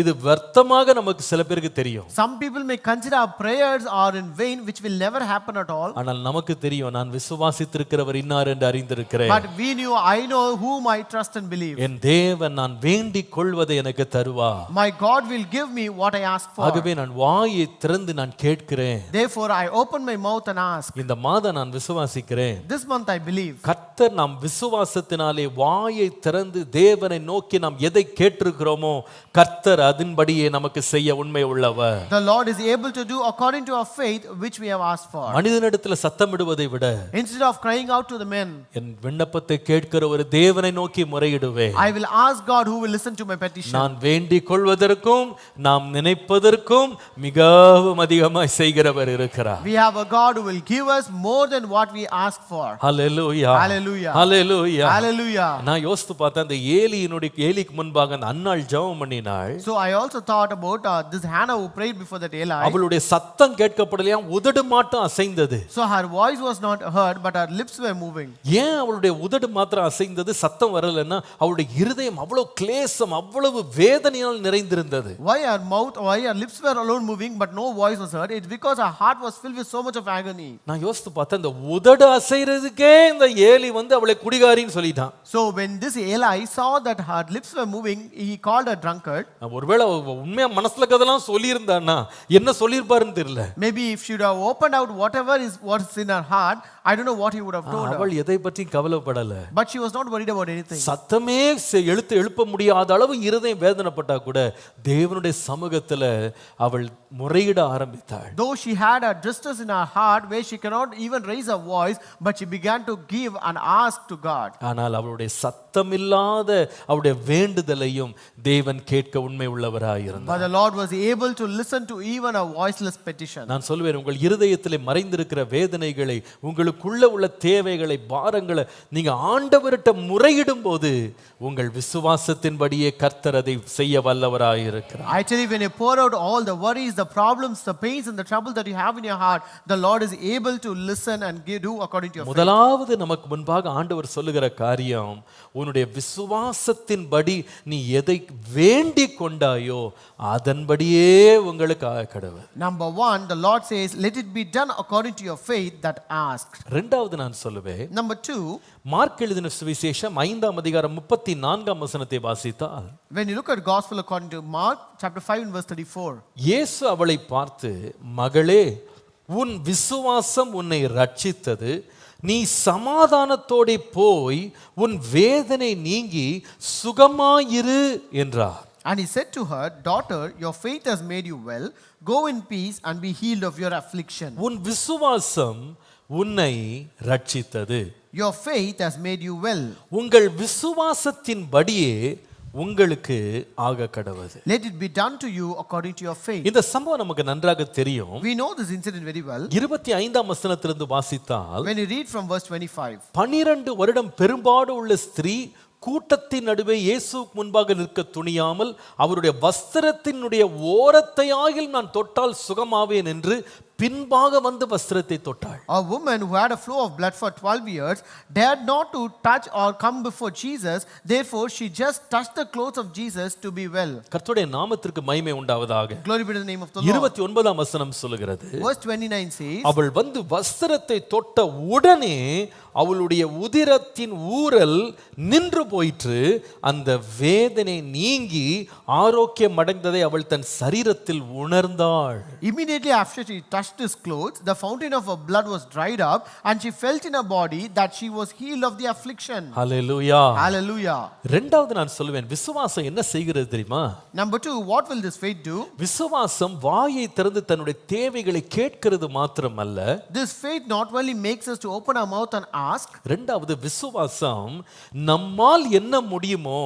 இது வர்த்தமாக நமக்கு சில பேருக்கு தெரியும். Some people may consider our prayers are in vain, which will never happen at all. ஆனால் நமக்கு தெரியும், நான் விசுவாசித்திருக்கிறவர் இன்னார் என்று அறிந்திருக்கிறேன். But we knew, I know whom I trust and believe. என் தேவன் நான் வேண்டிக் கொள்வதை எனக்கு தருவார். My God will give me what I ask for. ஆகவே நான் வாயை திறந்து நான் கேட்கிறேன். Therefore I open my mouth and ask. இந்த மாதம் நான் விசுவாசிக்கிறேன். This month I believe. கர்த்தர் நாம் விசுவாசத்தினாலே வாயை திறந்து தேவனை நோக்கி நாம் எதை கேட்டிருக்கிறோமோ கர்த்தர் அதன்படியே நமக்கு செய்ய உண்மை உள்ளவர். The Lord is able to do according to our faith which we have asked for. மனிதனிடத்தில் மக்களிடத்துல சத்தமிடுவதை விட instead of crying out to the men, என் விண்ணப்பத்தை கேட்கிற ஒரு தேவனை நோக்கி முறையிடுவேன். I will ask God who will listen to my petition. நான் வேண்டிக் கொள்வதற்கும் நாம் நினைப்பதற்கும் மிகவும் அதிகமாய் செய்கிறவர் இருக்கிறார். We have a God who will give us more than what we ask for. Hallelujah, Hallelujah. Hallelujah. Hallelujah. நான் யோசித்து பார்த்தேன், அந்த ஏலிக்கு முன்பாக அந்த அன்னாள் ஜெபம் பண்ணினாள். So I also thought about this Hannah who prayed before that Eli. அவளுடைய சத்தம் கேட்கப்படலையா, உதடு மாட்டம் அசைந்தது. So her voice was not heard, but her lips were moving. ஏன் அவளுடைய உதடு மாத்திரம் அசைந்தது, சத்தம் வரலன்னா அவளுடைய இருதயம் அவ்வளவு கிளேசம், அவ்வளவு வேதனையால் நிறைந்திருந்தது. Why her lips were alone moving, but no voice was heard? It's because her heart was filled with so much of agony. நான் யோசித்து பார்த்தேன், இந்த உதடு அசைறதுக்கே இந்த ஏலி வந்து அவளை குடிகாரின்னு சொல்லிட்டான். So when this Eli saw that her lips were moving, he called her drunkard. ஒருவேளை உண்மையா மனசுல கதெல்லாம் சொல்லியிருந்தான்னா என்ன சொல்லியிருப்பாருன்னு தெரியல. Maybe if she would have opened out whatever is what's in her heart, I don't know what he would have told her. அவள் எதை பற்றி கவலைப்படல. But she was not worried about anything. சத்தமே எழுப்ப முடியாத அளவு இருதயம் வேதனைப்பட்டா கூட தேவனுடைய சமூகத்துல அவள் முறையிட ஆரம்பித்தாள். Though she had a distress in her heart where she cannot even raise her voice, but she began to give and ask to God. ஆனால் அவளுடைய சத்தமில்லாத அவளுடைய வேண்டுதலையும் தேவன் கேட்க உண்மை உள்ளவராய் இருந்தார். But the Lord was able to listen to even a voiceless petition. நான் சொல்வேன், உங்கள் இருதயத்திலே மறைந்திருக்கிற வேதனைகளை, உங்களுக்குள்ள உள்ள தேவைகளை, பாரங்களை நீங்க ஆண்டவர்கிட்ட முறையிடும் போது உங்கள் விசுவாசத்தின்படியே கர்த்தர் அதை செய்ய வல்லவராய் இருக்கிறார். I tell you, when you pour out all the worries, the problems, the pains and the trouble that you have in your heart, the Lord is able to listen and do according to your faith. முதலாவது நமக்கு முன்பாக ஆண்டவர் சொல்லுகிற காரியம், உன்னுடைய விசுவாசத்தின்படி நீ எதை வேண்டிக் கொண்டாயோ அதன்படியே உங்களுக்கு ஆக கடவுள். Number 1, the Lord says, let it be done according to your faith that asked. இரண்டாவது நான் சொல்லுவேன், Number 2, மார்க் எழுதின சுவிசேஷம் 5ஆம் அதிகாரம் 34ஆம் வசனத்தை வாசித்தால், when you look at gospel according to Mark chapter 5 and verse 34, இயேசு அவளை பார்த்து, மகளே, உன் விசுவாசம் உன்னை ரட்சித்தது, நீ சமாதானத்தோடே போய் உன் வேதனை நீங்கி சுகமாயிரு என்றார். and he said to her, daughter, your faith has made you well, go in peace and be healed of your affliction. உன் விசுவாசம் உன்னை ரட்சித்தது. Your faith has made you well. உங்கள் விசுவாசத்தின்படியே உங்களுக்கு ஆக கடவது. Let it be done to you according to your faith. இந்த சம்பவம் நமக்கு நன்றாக தெரியும். We know this incident very well. 25ஆம் வசனத்திலிருந்து வாசித்தால், When you read from verse 25, 12 வருடம் பெரும்பாடு உள்ள ஸ்திரீ கூட்டத்தின் நடுவே இயேசுவுக்கு முன்பாக நிற்க துணியாமல் அவருடைய வஸ்திரத்தினுடைய ஓரத்தையாகில் நான் தொட்டால் சுகமாவேன் என்று பின்பாக வந்து வஸ்திரத்தை தொட்டாள். a woman who had a flow of blood for 12 years dared not to touch or come before Jesus, therefore she just touched the clothes of Jesus to be well. கர்த்தருடைய நாமத்திற்கு மகிமை உண்டாவதாக. Glory be to the name of the Lord. 29ஆம் வசனம் சொல்லுகிறது, Verse 29 says, அவள் வந்து வஸ்திரத்தை தொட்ட உடனே அவளுடைய உதிரத்தின் ஊரல் நின்று போயிற்று, அந்த வேதனை நீங்கி ஆரோக்கியம் அடைந்ததை அவள் தன் சரீரத்தில் உணர்ந்தாள். immediately after she touched his clothes, the fountain of her blood was dried up, and she felt in her body that she was healed of the affliction. Hallelujah. Hallelujah. இரண்டாவது நான் சொல்லுவேன், விசுவாசம் என்ன செய்கிறது தெரியுமா? Number 2, what will this faith do? விசுவாசம் வாயை திறந்து தன்னுடைய தேவைகளை கேட்கிறது மாத்திரமல்ல, This faith not only makes us to open our mouth and ask, இரண்டாவது விசுவாசம் நம்மால் என்ன முடியுமோ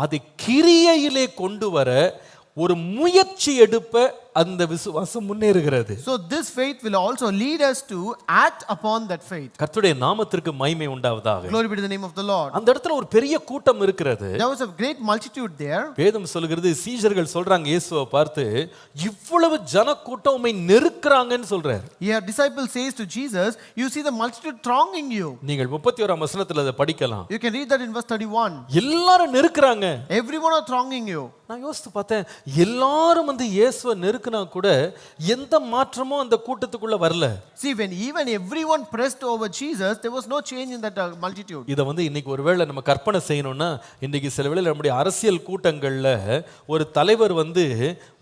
அதை கிரியையிலே கொண்டு வர ஒரு முயற்சி எடுப்ப அந்த விசுவாசம் முன்னேறுகிறது. so this faith will also lead us to act upon that faith. கர்த்தருடைய நாமத்திற்கு மகிமை உண்டாவதாக. Glory be to the name of the Lord. அந்த இடத்துல ஒரு பெரிய கூட்டம் இருக்கிறது. There was a great multitude there. வேதம் சொல்கிறது, சீஷர்கள் சொல்றாங்க இயேசுவை பார்த்து, இவ்வளவு ஜனக்கூட்டம் உம்மை நெருக்குறாங்கன்னு சொல்றார். Your disciple says to Jesus, you see the multitude thronging you. நீங்கள் 31ஆம் வசனத்துல அதை படிக்கலாம். You can read that in verse 31. எல்லாரும் நெருக்குறாங்க. Everyone are thronging you. நான் யோசித்து பார்த்தேன், எல்லாரும் வந்து இயேசுவை நெருக்குனா கூட எந்த மாற்றமும் அந்த கூட்டத்துக்குள்ள வரல. See, when even everyone pressed over Jesus, there was no change in that multitude. இதை வந்து இன்னைக்கு ஒருவேளை நம்ம கற்பனை செய்யணும்னா, இன்னைக்கு சில வேளை நம்முடைய அரசியல் கூட்டங்கள்ல ஒரு தலைவர் வந்து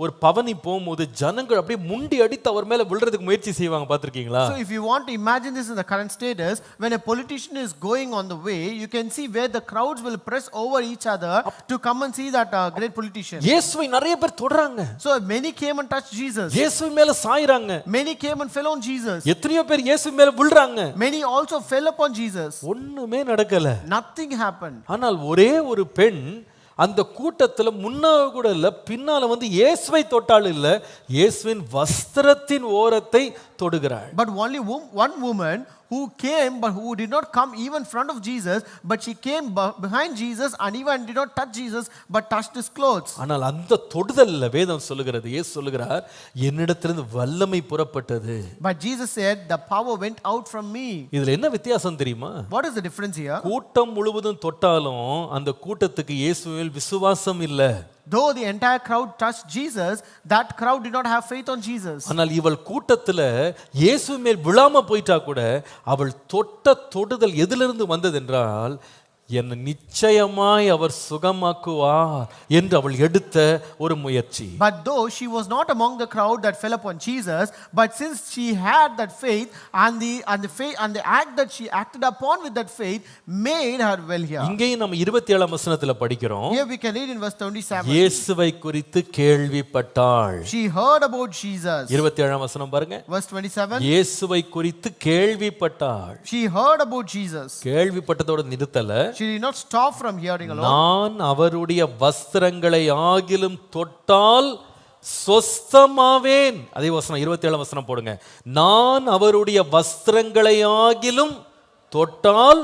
ஒரு பவனி போகும்போது ஜனங்கள் அப்படியே முண்டி அடித்து அவர் மேல விழுறதுக்கு முயற்சி செய்வாங்க, பார்த்திருக்கீங்களா? So if you want to imagine this in the current status, when a politician is going on the way, you can see where the crowds will press over each other to come and see that great politician. இயேசுவை நிறைய பேர் தொடறாங்க. So many came and touch Jesus. இயேசு மேல சாயறாங்க. Many came and fell on Jesus. எத்தனையோ பேர் இயேசு மேல விழுறாங்க. Many also fell upon Jesus. ஒண்ணுமே நடக்கல. Nothing happened. ஆனால் ஒரே ஒரு பெண் அந்த கூட்டத்துல முன்னால கூட இல்ல, பின்னால வந்து இயேசுவை தொட்டாள் இல்ல, இயேசுவின் வஸ்திரத்தின் ஓரத்தை தொடுகிறாள். But only one woman who came, but who did not come even in front of Jesus, but she came behind Jesus and even did not touch Jesus, but touched his clothes. ஆனால் அந்த தொடுதல்ல வேதம் சொல்லுகிறது, இயேசு சொல்லுகிறார், என்னிடத்திலிருந்து வல்லமை புறப்பட்டது. But Jesus said, the power went out from me. இதுல என்ன வித்தியாசம் தெரியுமா? What is the difference here? கூட்டம் முழுவதும் தொட்டாலும் அந்த கூட்டத்துக்கு இயேசுவில் விசுவாசம் இல்ல. Though the entire crowd touched Jesus, that crowd did not have faith on Jesus. ஆனால் இவள் கூட்டத்துல இயேசு மேல் விழாம போயிட்டா கூட அவள் தொட்ட தொடுதல் எதிலிருந்து வந்தது என்றால், என்னை நிச்சயமாய் அவர் சுகமாக்குவார் என்று அவள் எடுத்த ஒரு முயற்சி. But though she was not among the crowd that fell upon Jesus, but since she had that faith and the act that she acted upon with that faith made her well here. இங்கேயும் நம்ம 27ஆம் வசனத்துல படிக்கிறோம். Here we can read in verse 27. இயேசுவை குறித்து கேள்விப்பட்டாள். She heard about Jesus. 27ஆம் வசனம் பாருங்க. Verse 27. இயேசுவை குறித்து கேள்விப்பட்டாள். She heard about Jesus. கேள்விப்பட்டதோட நிறுத்தல. She did not stop from hearing alone. நான் அவருடைய வஸ்திரங்களை ஆகிலும் தொட்டால் சொஸ்தமாவேன். அதே வசனம் 27ஆம் வசனம் போடுங்க. நான் அவருடைய வஸ்திரங்களை ஆகிலும் தொட்டால்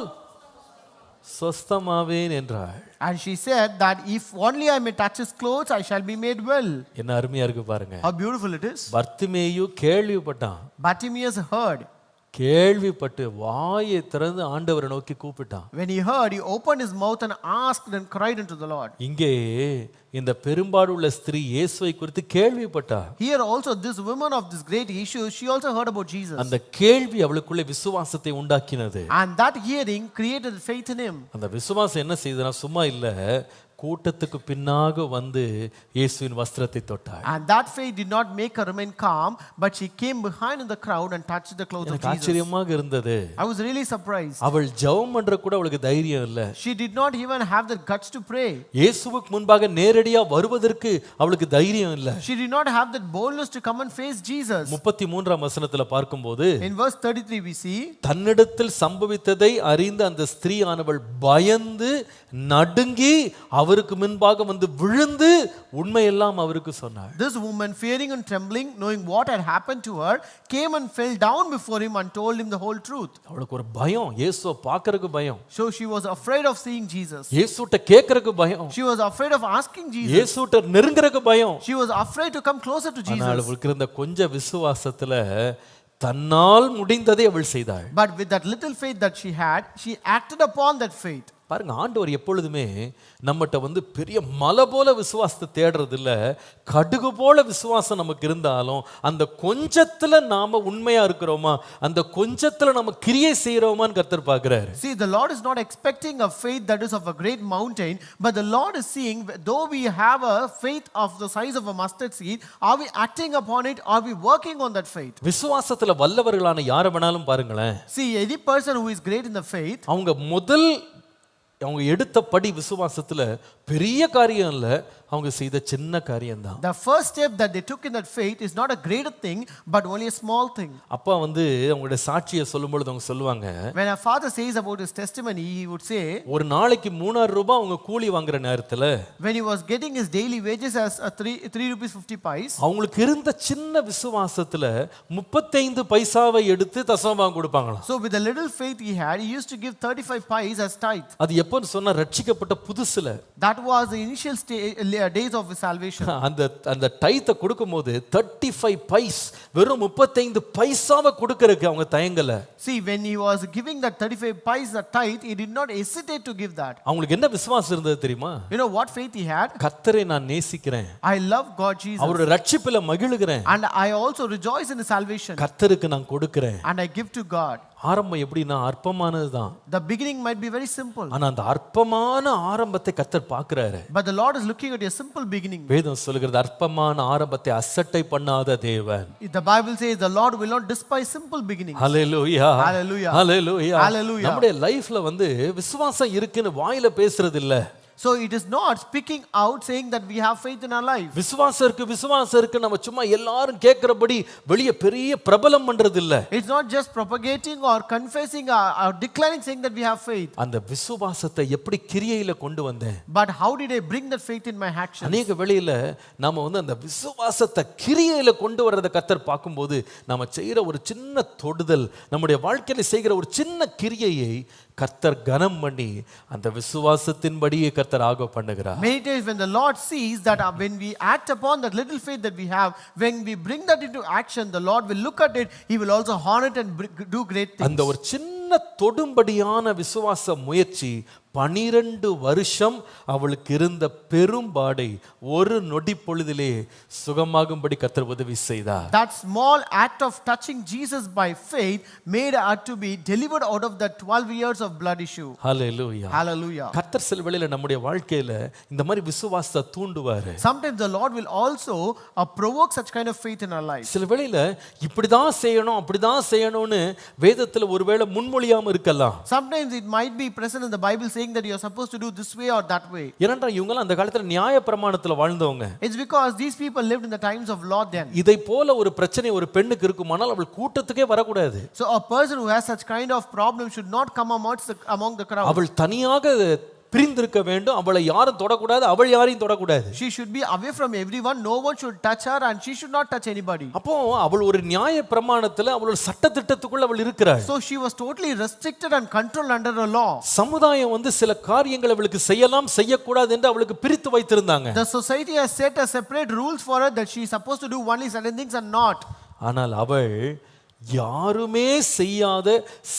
சொஸ்தமாவேன் என்றாள். And she said that if only I may touch his clothes, I shall be made well. என்ன அருமையா இருக்கு பாருங்க. How beautiful it is. Bartimaeus கேள்விப்பட்டான். Bartimaeus heard. கேள்விப்பட்டு வாயை திறந்து ஆண்டவரை நோக்கி கூப்பிட்டான். When he heard, he opened his mouth and asked and cried unto the Lord. இங்கே இந்த பெரும்பாடுள்ள ஸ்திரீ இயேசுவை குறித்து கேள்விப்பட்டா. Here also this woman of this great issue, she also heard about Jesus. அந்த கேள்வி அவளுக்குள்ள விசுவாசத்தை உண்டாக்கினது. And that hearing created faith in him. அந்த விசுவாசம் என்ன செய்தனா, சும்மா இல்ல, கூட்டத்துக்கு பின்னாக வந்து இயேசுவின் வஸ்திரத்தை தொட்டாள். And that faith did not make her remain calm, but she came behind in the crowd and touched the clothes of Jesus. ஆச்சரியமாக இருந்தது. I was really surprised. அவள் ஜெபம் பண்ற கூட அவளுக்கு தைரியம் இல்ல. She did not even have the guts to pray. இயேசுவுக்கு முன்பாக நேரடியா வருவதற்கு அவளுக்கு தைரியம் இல்ல. She did not have that boldness to come and face Jesus. 33ஆம் வசனத்துல பார்க்கும்போது, In verse 33 we see, தன்னிடத்தில் சம்பவித்ததை அறிந்த அந்த ஸ்திரீயானவள் பயந்து நடுங்கி அவருக்கு முன்பாக வந்து விழுந்து உண்மையெல்லாம் அவருக்கு சொன்னாள். This woman, fearing and trembling, knowing what had happened to her, came and fell down before him and told him the whole truth. அவளுக்கு ஒரு பயம், இயேசுவை பார்க்கறதுக்கு பயம். So she was afraid of seeing Jesus. இயேசுட்ட கேட்கறதுக்கு பயம். She was afraid of asking Jesus. இயேசுட்ட நெருங்கறதுக்கு பயம். She was afraid to come closer to Jesus. ஆனால் அவளுக்கு இருந்த கொஞ்ச விசுவாசத்துல தன்னால் முடிந்ததை அவள் செய்தாள். But with that little faith that she had, she acted upon that faith. பாருங்க, ஆண்டவர் எப்பொழுதுமே நம்மகிட்ட வந்து பெரிய மலை போல விசுவாசத்தை தேடுறது இல்ல, கடுகு போல விசுவாசம் நமக்கு இருந்தாலும் அந்த கொஞ்சத்துல நாம உண்மையா இருக்கிறோமா, அந்த கொஞ்சத்துல நம்ம கிரியை செய்யறோமான்னு கர்த்தர் பார்க்கிறாரு. See, the Lord is not expecting a faith that is of a great mountain, but the Lord is seeing, though we have a faith of the size of a mustard seed, are we acting upon it? Are we working on that faith? விசுவாசத்துல வல்லவர்களான யாரை வேணாலும் பாருங்களேன். See, any person who is great in the faith, அவங்க எடுத்த படி விசுவாசத்துல பெரிய காரியம் இல்ல, அவங்க செய்த சின்ன காரியம் தான். the first step that they took in that faith is not a greater thing, but only a small thing. அப்பா வந்து அவங்களுடைய சாட்சியை சொல்லும்போது அவங்க சொல்லுவாங்க, When a father says about his testimony, he would say, ஒரு நாளைக்கு 3000 ரூபாய் அவங்க கூலி வாங்குற நேரத்துல, when he was getting his daily wages as 3 rupees 50 paise, அவங்களுக்கு இருந்த சின்ன விசுவாசத்துல 35 பைசாவை எடுத்து தசமபாகம் கொடுப்பாங்களாம். so with the little faith he had, he used to give 35 paise as tithe. அது எப்பன்னு சொன்னா ரட்சிக்கப்பட்ட புதுசுல, That was the initial days of his salvation. அந்த டைத்தை கொடுக்கும்போது 35 பைஸ், வெறும் 35 பைசாவை கொடுக்கறதுக்கு அவங்க தயங்கல. See, when he was giving that 35 paise the tithe, he did not hesitate to give that. அவங்களுக்கு என்ன விசுவாசம் இருந்தது தெரியுமா? You know what faith he had? கர்த்தரை நான் நேசிக்கிறேன், I love God Jesus, அவருடைய ரட்சிப்பில மகிழுகிறேன், and I also rejoice in his salvation, கர்த்தருக்கு நான் கொடுக்கிறேன். and I give to God. ஆரம்பம் எப்படின்னா அற்பமானதுதான். The beginning might be very simple, ஆனா அந்த அற்பமான ஆரம்பத்தை கர்த்தர் பார்க்கிறாரு. but the Lord is looking at a simple beginning. வேதம் சொல்கிறது அற்பமான ஆரம்பத்தை அசட்டை பண்ணாத தேவன். The Bible says the Lord will not despise simple beginnings. Hallelujah, Hallelujah, hallelujah, Hallelujah. நம்முடைய லைஃப்ல வந்து விசுவாசம் இருக்குன்னு வாயில பேசுறது இல்ல, So it is not speaking out saying that we have faith in our life. விசுவாசம் இருக்கு நம்ம சும்மா எல்லாரும் கேட்கிறபடி வெளிய பெரிய பிரபலம் பண்றது இல்ல. It's not just propagating or confessing or declaring saying that we have faith. அந்த விசுவாசத்தை எப்படி கிரியையில கொண்டு வந்தேன்? But how did I bring that faith in my actions? அநேக வேளையில நாம அந்த விசுவாசத்தை கிரியையில கொண்டு வரத கர்த்தர் பார்க்கும்போது நாம செய்யற ஒரு சின்ன தொடுதல், நம்முடைய வாழ்க்கையில செய்கிற ஒரு சின்ன கிரியையை கர்த்தர் கனம் பண்ணி அந்த விசுவாசத்தின்படியே கர்த்தர் ஆக பண்ணுகிறார். Many times when the Lord sees that when we act upon that little faith that we have, when we bring that into action, the Lord will look at it, he will also honor it and do great things. அந்த ஒரு சின்ன தொடும்படியான விசுவாச முயற்சி 12 வருஷம் அவளுக்கு இருந்த பெரும்பாடை ஒரு நொடி பொழுதிலே சுகமாகும்படி கர்த்தர் உதவி செய்தார். That small act of touching Jesus by faith made her to be delivered out of that 12 years of blood issue. Hallelujah. Hallelujah. கர்த்தர் சில வேளையில நம்முடைய வாழ்க்கையில இந்த மாதிரி விசுவாசத்தை தூண்டுவாரு. Sometimes the Lord will also provoke such kind of faith in our life. சில வேளையில இப்படிதான் செய்யணும் அப்படிதான் செய்யணும்னு வேதத்துல ஒருவேளை முன்மொழியாம இருக்கலாம். Sometimes it might be present in the Bible saying that you are supposed to do this way or that way. ஏனென்றா இவங்க அந்த காலத்துல நியாய பிரமாணத்துல வாழ்ந்தவங்க. It's because these people lived in the times of law then. இதை போல ஒரு பிரச்சனை ஒரு பெண்ணுக்கு இருக்குமானால் அவள் கூட்டத்துக்கே வரக்கூடாது. So a person who has such kind of problem should not come among the crowd. அவள் தனியாக பிரிந்திருக்க வேண்டும், அவளை யாரும் தொடக்கூடாது, அவள் யாரையும் தொடக்கூடாது. She should be away from everyone, no one should touch her and she should not touch anybody. அப்போ அவள் ஒரு நியாய பிரமாணத்துல அவளோட சட்டதிட்டத்துக்குள்ள அவள் இருக்கிறாள். So she was totally restricted and controlled under the law. சமுதாயம் சில காரியங்களை அவளுக்கு செய்யலாம் செய்யக்கூடாது என்று அவளுக்கு பிரித்து வைத்திருந்தாங்க. The society has set a separate rules for her that she is supposed to do only certain things and not. ஆனால் அவள் யாருமே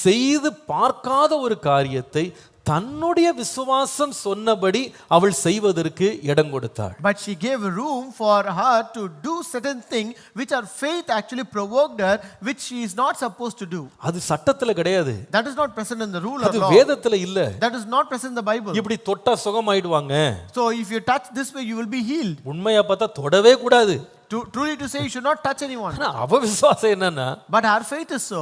செய்து பார்க்காத ஒரு காரியத்தை தன்னுடைய விசுவாசம் சொன்னபடி அவள் செய்வதற்கு இடம் கொடுத்தாள். But she gave room for her to do certain thing which her faith actually provoked her, which she is not supposed to do. அது சட்டத்துல கிடையாது. That is not present in the rule or அது law. வேதத்துல இல்ல. That is not present in the Bible. இப்படி தொட்டா சுகமாயிடுவாங்க. So if you touch this way you will be healed. உண்மையா பார்த்தா தொடவே கூடாது. Truly to say you should not touch anyone. அவ விசுவாசம் என்னன்னா, but our faith is so,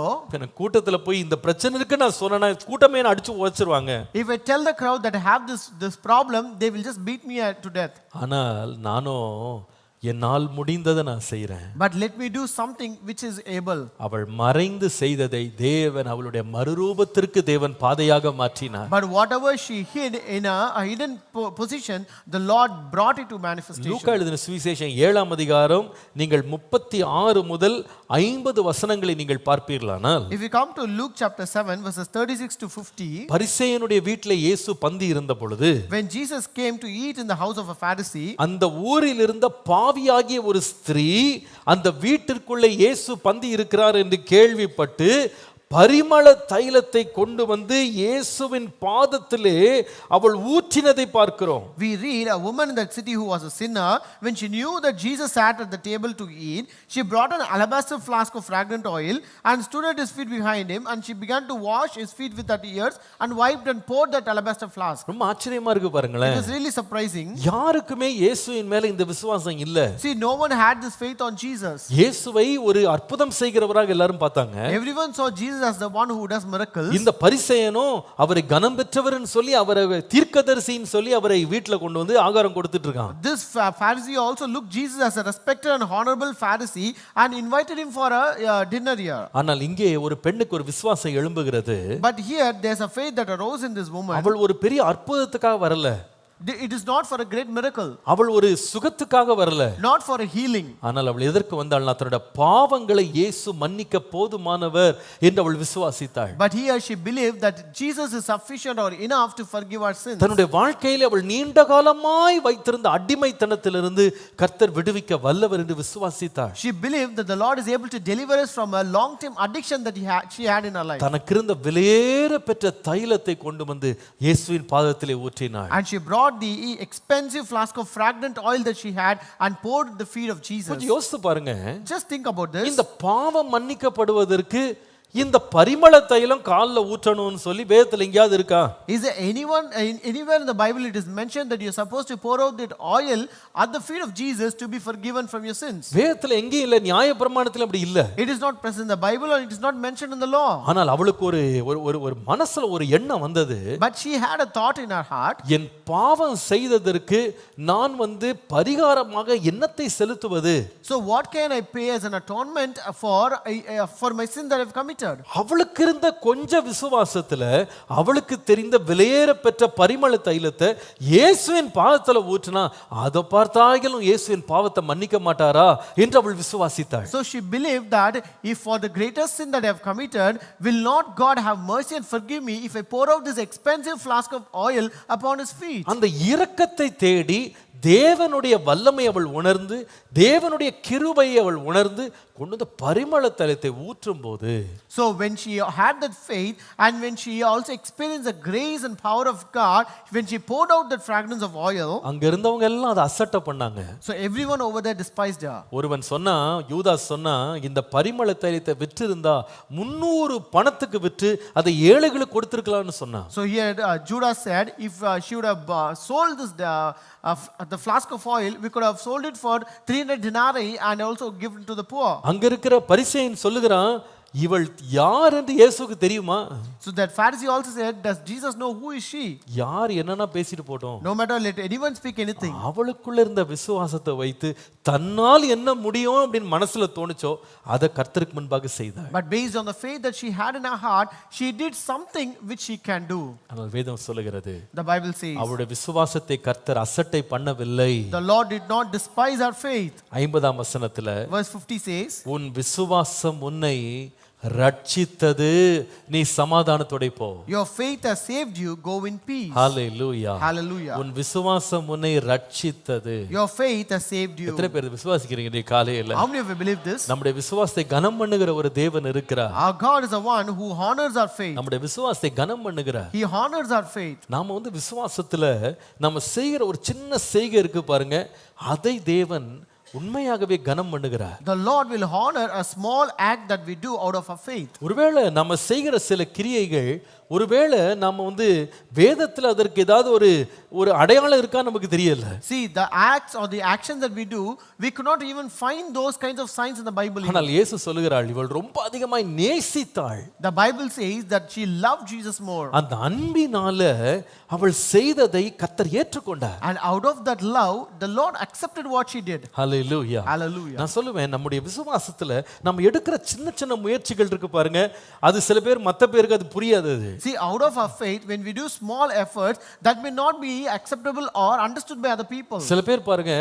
கூட்டத்துல போய் இந்த பிரச்சனை இருக்கு நான் சொன்னா கூட்டமே அடிச்சு உடைச்சிருவாங்க. if I tell the crowd that I have this problem, they will just beat me to death. ஆனால் நானும் என்னால் முடிந்ததை நான் செய்றேன். But let me do something which is able. அவள் மறைந்து செய்ததை தேவன் அவளுடைய மறுரூபத்திற்கு தேவன் பாதையாக மாற்றினார். But whatever she hid in a hidden position, the Lord brought it to manifestation. லூக்கா எழுதின சுவிசேஷம் 7ஆம் அதிகாரம் நீங்கள் 36 முதல் 50 வசனங்களை நீங்கள் பார்ப்பீர்களானால், if you come to Luke chapter 7 verses 36 to 50, பரிசேயனுடைய வீட்டிலே இயேசு பந்தி இருந்த பொழுது, when Jesus came to eat in the house of a Pharisee, அந்த ஊரில் இருந்த பாவியாகிய ஒரு ஸ்திரீ அந்த வீட்டிற்குள்ளே இயேசு பந்தி இருக்கிறார் என்று கேள்விப்பட்டு பரிமள தைலத்தை கொண்டு வந்து இயேசுவின் பாதத்திலே அவள் ஊற்றினதை பார்க்கிறோம். We read a woman in that city who was a sinner, when she knew that Jesus sat at the table to eat, she brought an alabaster flask of fragrant oil and stood at his feet behind him, and she began to wash his feet with her tears and wiped and poured that alabaster flask. ரொம்ப ஆச்சரியமா இருக்கு பாருங்களேன். It was really surprising. யாருக்குமே இயேசுவின் மேல இந்த விசுவாசம் இல்ல. See, no one had this faith on Jesus. இயேசுவை ஒரு அற்புதம் செய்கிறவராக எல்லாரும் பார்த்தாங்க. Everyone saw Jesus as the one who does miracles. இந்த பரிசேயனோ அவரை கனம் பெற்றவர்னு சொல்லி அவரை தீர்க்கதரிசின்னு சொல்லி அவரை வீட்ல கொண்டு வந்து ஆகாரம் கொடுத்துட்டு இருக்கான். This Pharisee also looked Jesus as a respected and honorable Pharisee and invited him for a dinner here. ஆனால் இங்கே ஒரு பெண்ணுக்கு ஒரு விசுவாசம் எழும்புகிறது. But here there's a faith that arose in this woman. அவள் ஒரு பெரிய அற்புதத்துக்காக வரல. It is not for a great miracle. அவள் ஒரு சுகத்துக்காக வரல. Not for a healing. ஆனால் அவள் எதற்கு வந்தாள்னா தன்னுடைய பாவங்களை இயேசு மன்னிக்க போதுமானவர் என்று அவள் விசுவாசித்தாள். But here she believed that Jesus is sufficient or enough to forgive our sins. தன்னுடைய வாழ்க்கையிலே அவள் நீண்ட காலமாய் வைத்திருந்த அடிமைத்தனத்திலிருந்து கர்த்தர் விடுவிக்க வல்லவர் என்று விசுவாசித்தாள். She believed that the Lord is able to deliver us from a long term addiction that she had in her life. தனக்கு இருந்த விலையேற பெற்ற தைலத்தை கொண்டு வந்து இயேசுவின் பாதத்திலே ஊற்றினாள். And she brought the expensive flask of fragrant oil that she had and poured the feet of Jesus. கொஞ்சம் யோசித்து பாருங்க. Just think about this. இந்த பாவம் மன்னிக்கப்படுவதற்கு இந்த பரிமள தைலம் கால்ல ஊற்றணும்னு சொல்லி வேதத்துல எங்கேயாவது இருக்கா? Is there anywhere in the Bible it is mentioned that you're supposed to pour out that oil at the feet of Jesus to be forgiven from your sins? வேதத்துல எங்கேயும் இல்ல, நியாயப்பிரமாணத்துல அப்படி இல்ல. It is not present in the Bible and it is not mentioned in the law. ஆனால் அவளுக்கு ஒரு மனசுல ஒரு எண்ணம் வந்தது. But she had a thought in her heart. என் பாவம் செய்ததற்கு நான் பரிகாரமாக என்னத்தை செலுத்துவது? So what can I pay as an atonement for my sin that I've committed? அவளுக்கு இருந்த கொஞ்ச விசுவாசத்துல அவளுக்கு தெரிந்த விலையேற பெற்ற பரிமள தைலத்தை இயேசுவின் பாதத்துல ஊற்றினா அதை பார்த்தாலும் இயேசுவின் பாவத்தை மன்னிக்க மாட்டாரா என்று அவள் விசுவாசித்தாள். So she believed that if for the greatest sin that I have committed, will not God have mercy and forgive me if I pour out this expensive flask of oil upon his feet? அந்த இரக்கத்தை தேடி தேவனுடைய வல்லமை அவள் உணர்ந்து, தேவனுடைய கிருபையை அவள் உணர்ந்து கொண்டு வந்து பரிமள தைலத்தை ஊற்றும் போது, so when she had that faith and when she also experienced the grace and power of God, when she poured out that fragrance of oil, அங்க இருந்தவங்க எல்லாம் அதை அசட்டை பண்ணாங்க. so everyone over there despised her. ஒருவன் சொன்னா, யூதாஸ் சொன்னா, இந்த பரிமள தைலத்தை விற்று இருந்தா 300 பணத்துக்கு விற்று அதை ஏழைகளுக்கு கொடுத்திருக்கலாம்னு சொன்னா. So here Judas said if she would have sold this the flask of oil, we could have sold it for 300 denarii and also given to the poor. அங்க இருக்கிற பரிசேயன் சொல்லுகிறான், இவள் யார் என்று இயேசுவுக்கு தெரியுமா? So that Pharisee also said, does Jesus know who is she? யார் என்னன்னா பேசிட்டு போட்டோம், No matter, let anyone speak anything. அவளுக்குள்ள இருந்த விசுவாசத்தை வைத்து தன்னால் என்ன முடியும் அப்படின்னு மனசுல தோணுச்சோ அதை கர்த்தருக்கு முன்பாக செய்தாள். But based on the faith that she had in her heart, she did something which she can do. ஆனால் வேதம் சொல்லுகிறது, The Bible says, அவளுடைய விசுவாசத்தை கர்த்தர் அசட்டை பண்ணவில்லை. the Lord did not despise her faith. 50ஆம் வசனத்துல, Verse 50 says, உன் விசுவாசம் உன்னை ரட்சித்தது, நீ சமாதானத்தோட போ. your faith has saved you, go in peace. Hallelujah. Hallelujah. உன் விசுவாசம் உன்னை ரட்சித்தது. Your faith has saved you. எத்தனை பேர் விசுவாசிக்கிறீங்க இந்த காலையில? How many of you believe this? நம்முடைய விசுவாசத்தை கனம் பண்ணுகிற ஒரு தேவன் இருக்கிறார். Our God is the one who honors our faith. நம்முடைய விசுவாசத்தை கனம் பண்ணுகிறார். He honors our faith. நாம விசுவாசத்துல நம்ம செய்கிற ஒரு சின்ன செய்கை இருக்கு பாருங்க, அதை தேவன் உண்மையாகவே கனம் பண்ணுகிறார். The Lord will honor a small act that we do out of our faith. ஒருவேளை நம்ம செய்கிற சில கிரியைகள், ஒருவேளை நாம வேதத்துல அதற்கு ஏதாவது ஒரு அடையாளம் இருக்கா நமக்கு தெரியல. See, the acts or the actions that we do, we could not even find those kinds of signs in the Bible. ஆனால் இயேசு சொல்லுகிறார், இவள் ரொம்ப அதிகமாய் நேசித்தாள். The Bible says that she loved Jesus more. அந்த அன்பினால அவள் செய்ததை கர்த்தர் ஏற்றுக்கொண்டார். And out of that love, the Lord accepted what she did. Hallelujah. Hallelujah. நான் சொல்லுவேன், நம்முடைய விசுவாசத்துல நம்ம எடுக்கிற சின்ன சின்ன முயற்சிகள் இருக்கு பாருங்க, அது சில பேர் மத்த பேருக்கு அது புரியாது. See, out of our faith, when we do small efforts, that may not be acceptable or understood by other people. சில பேர் பாருங்க,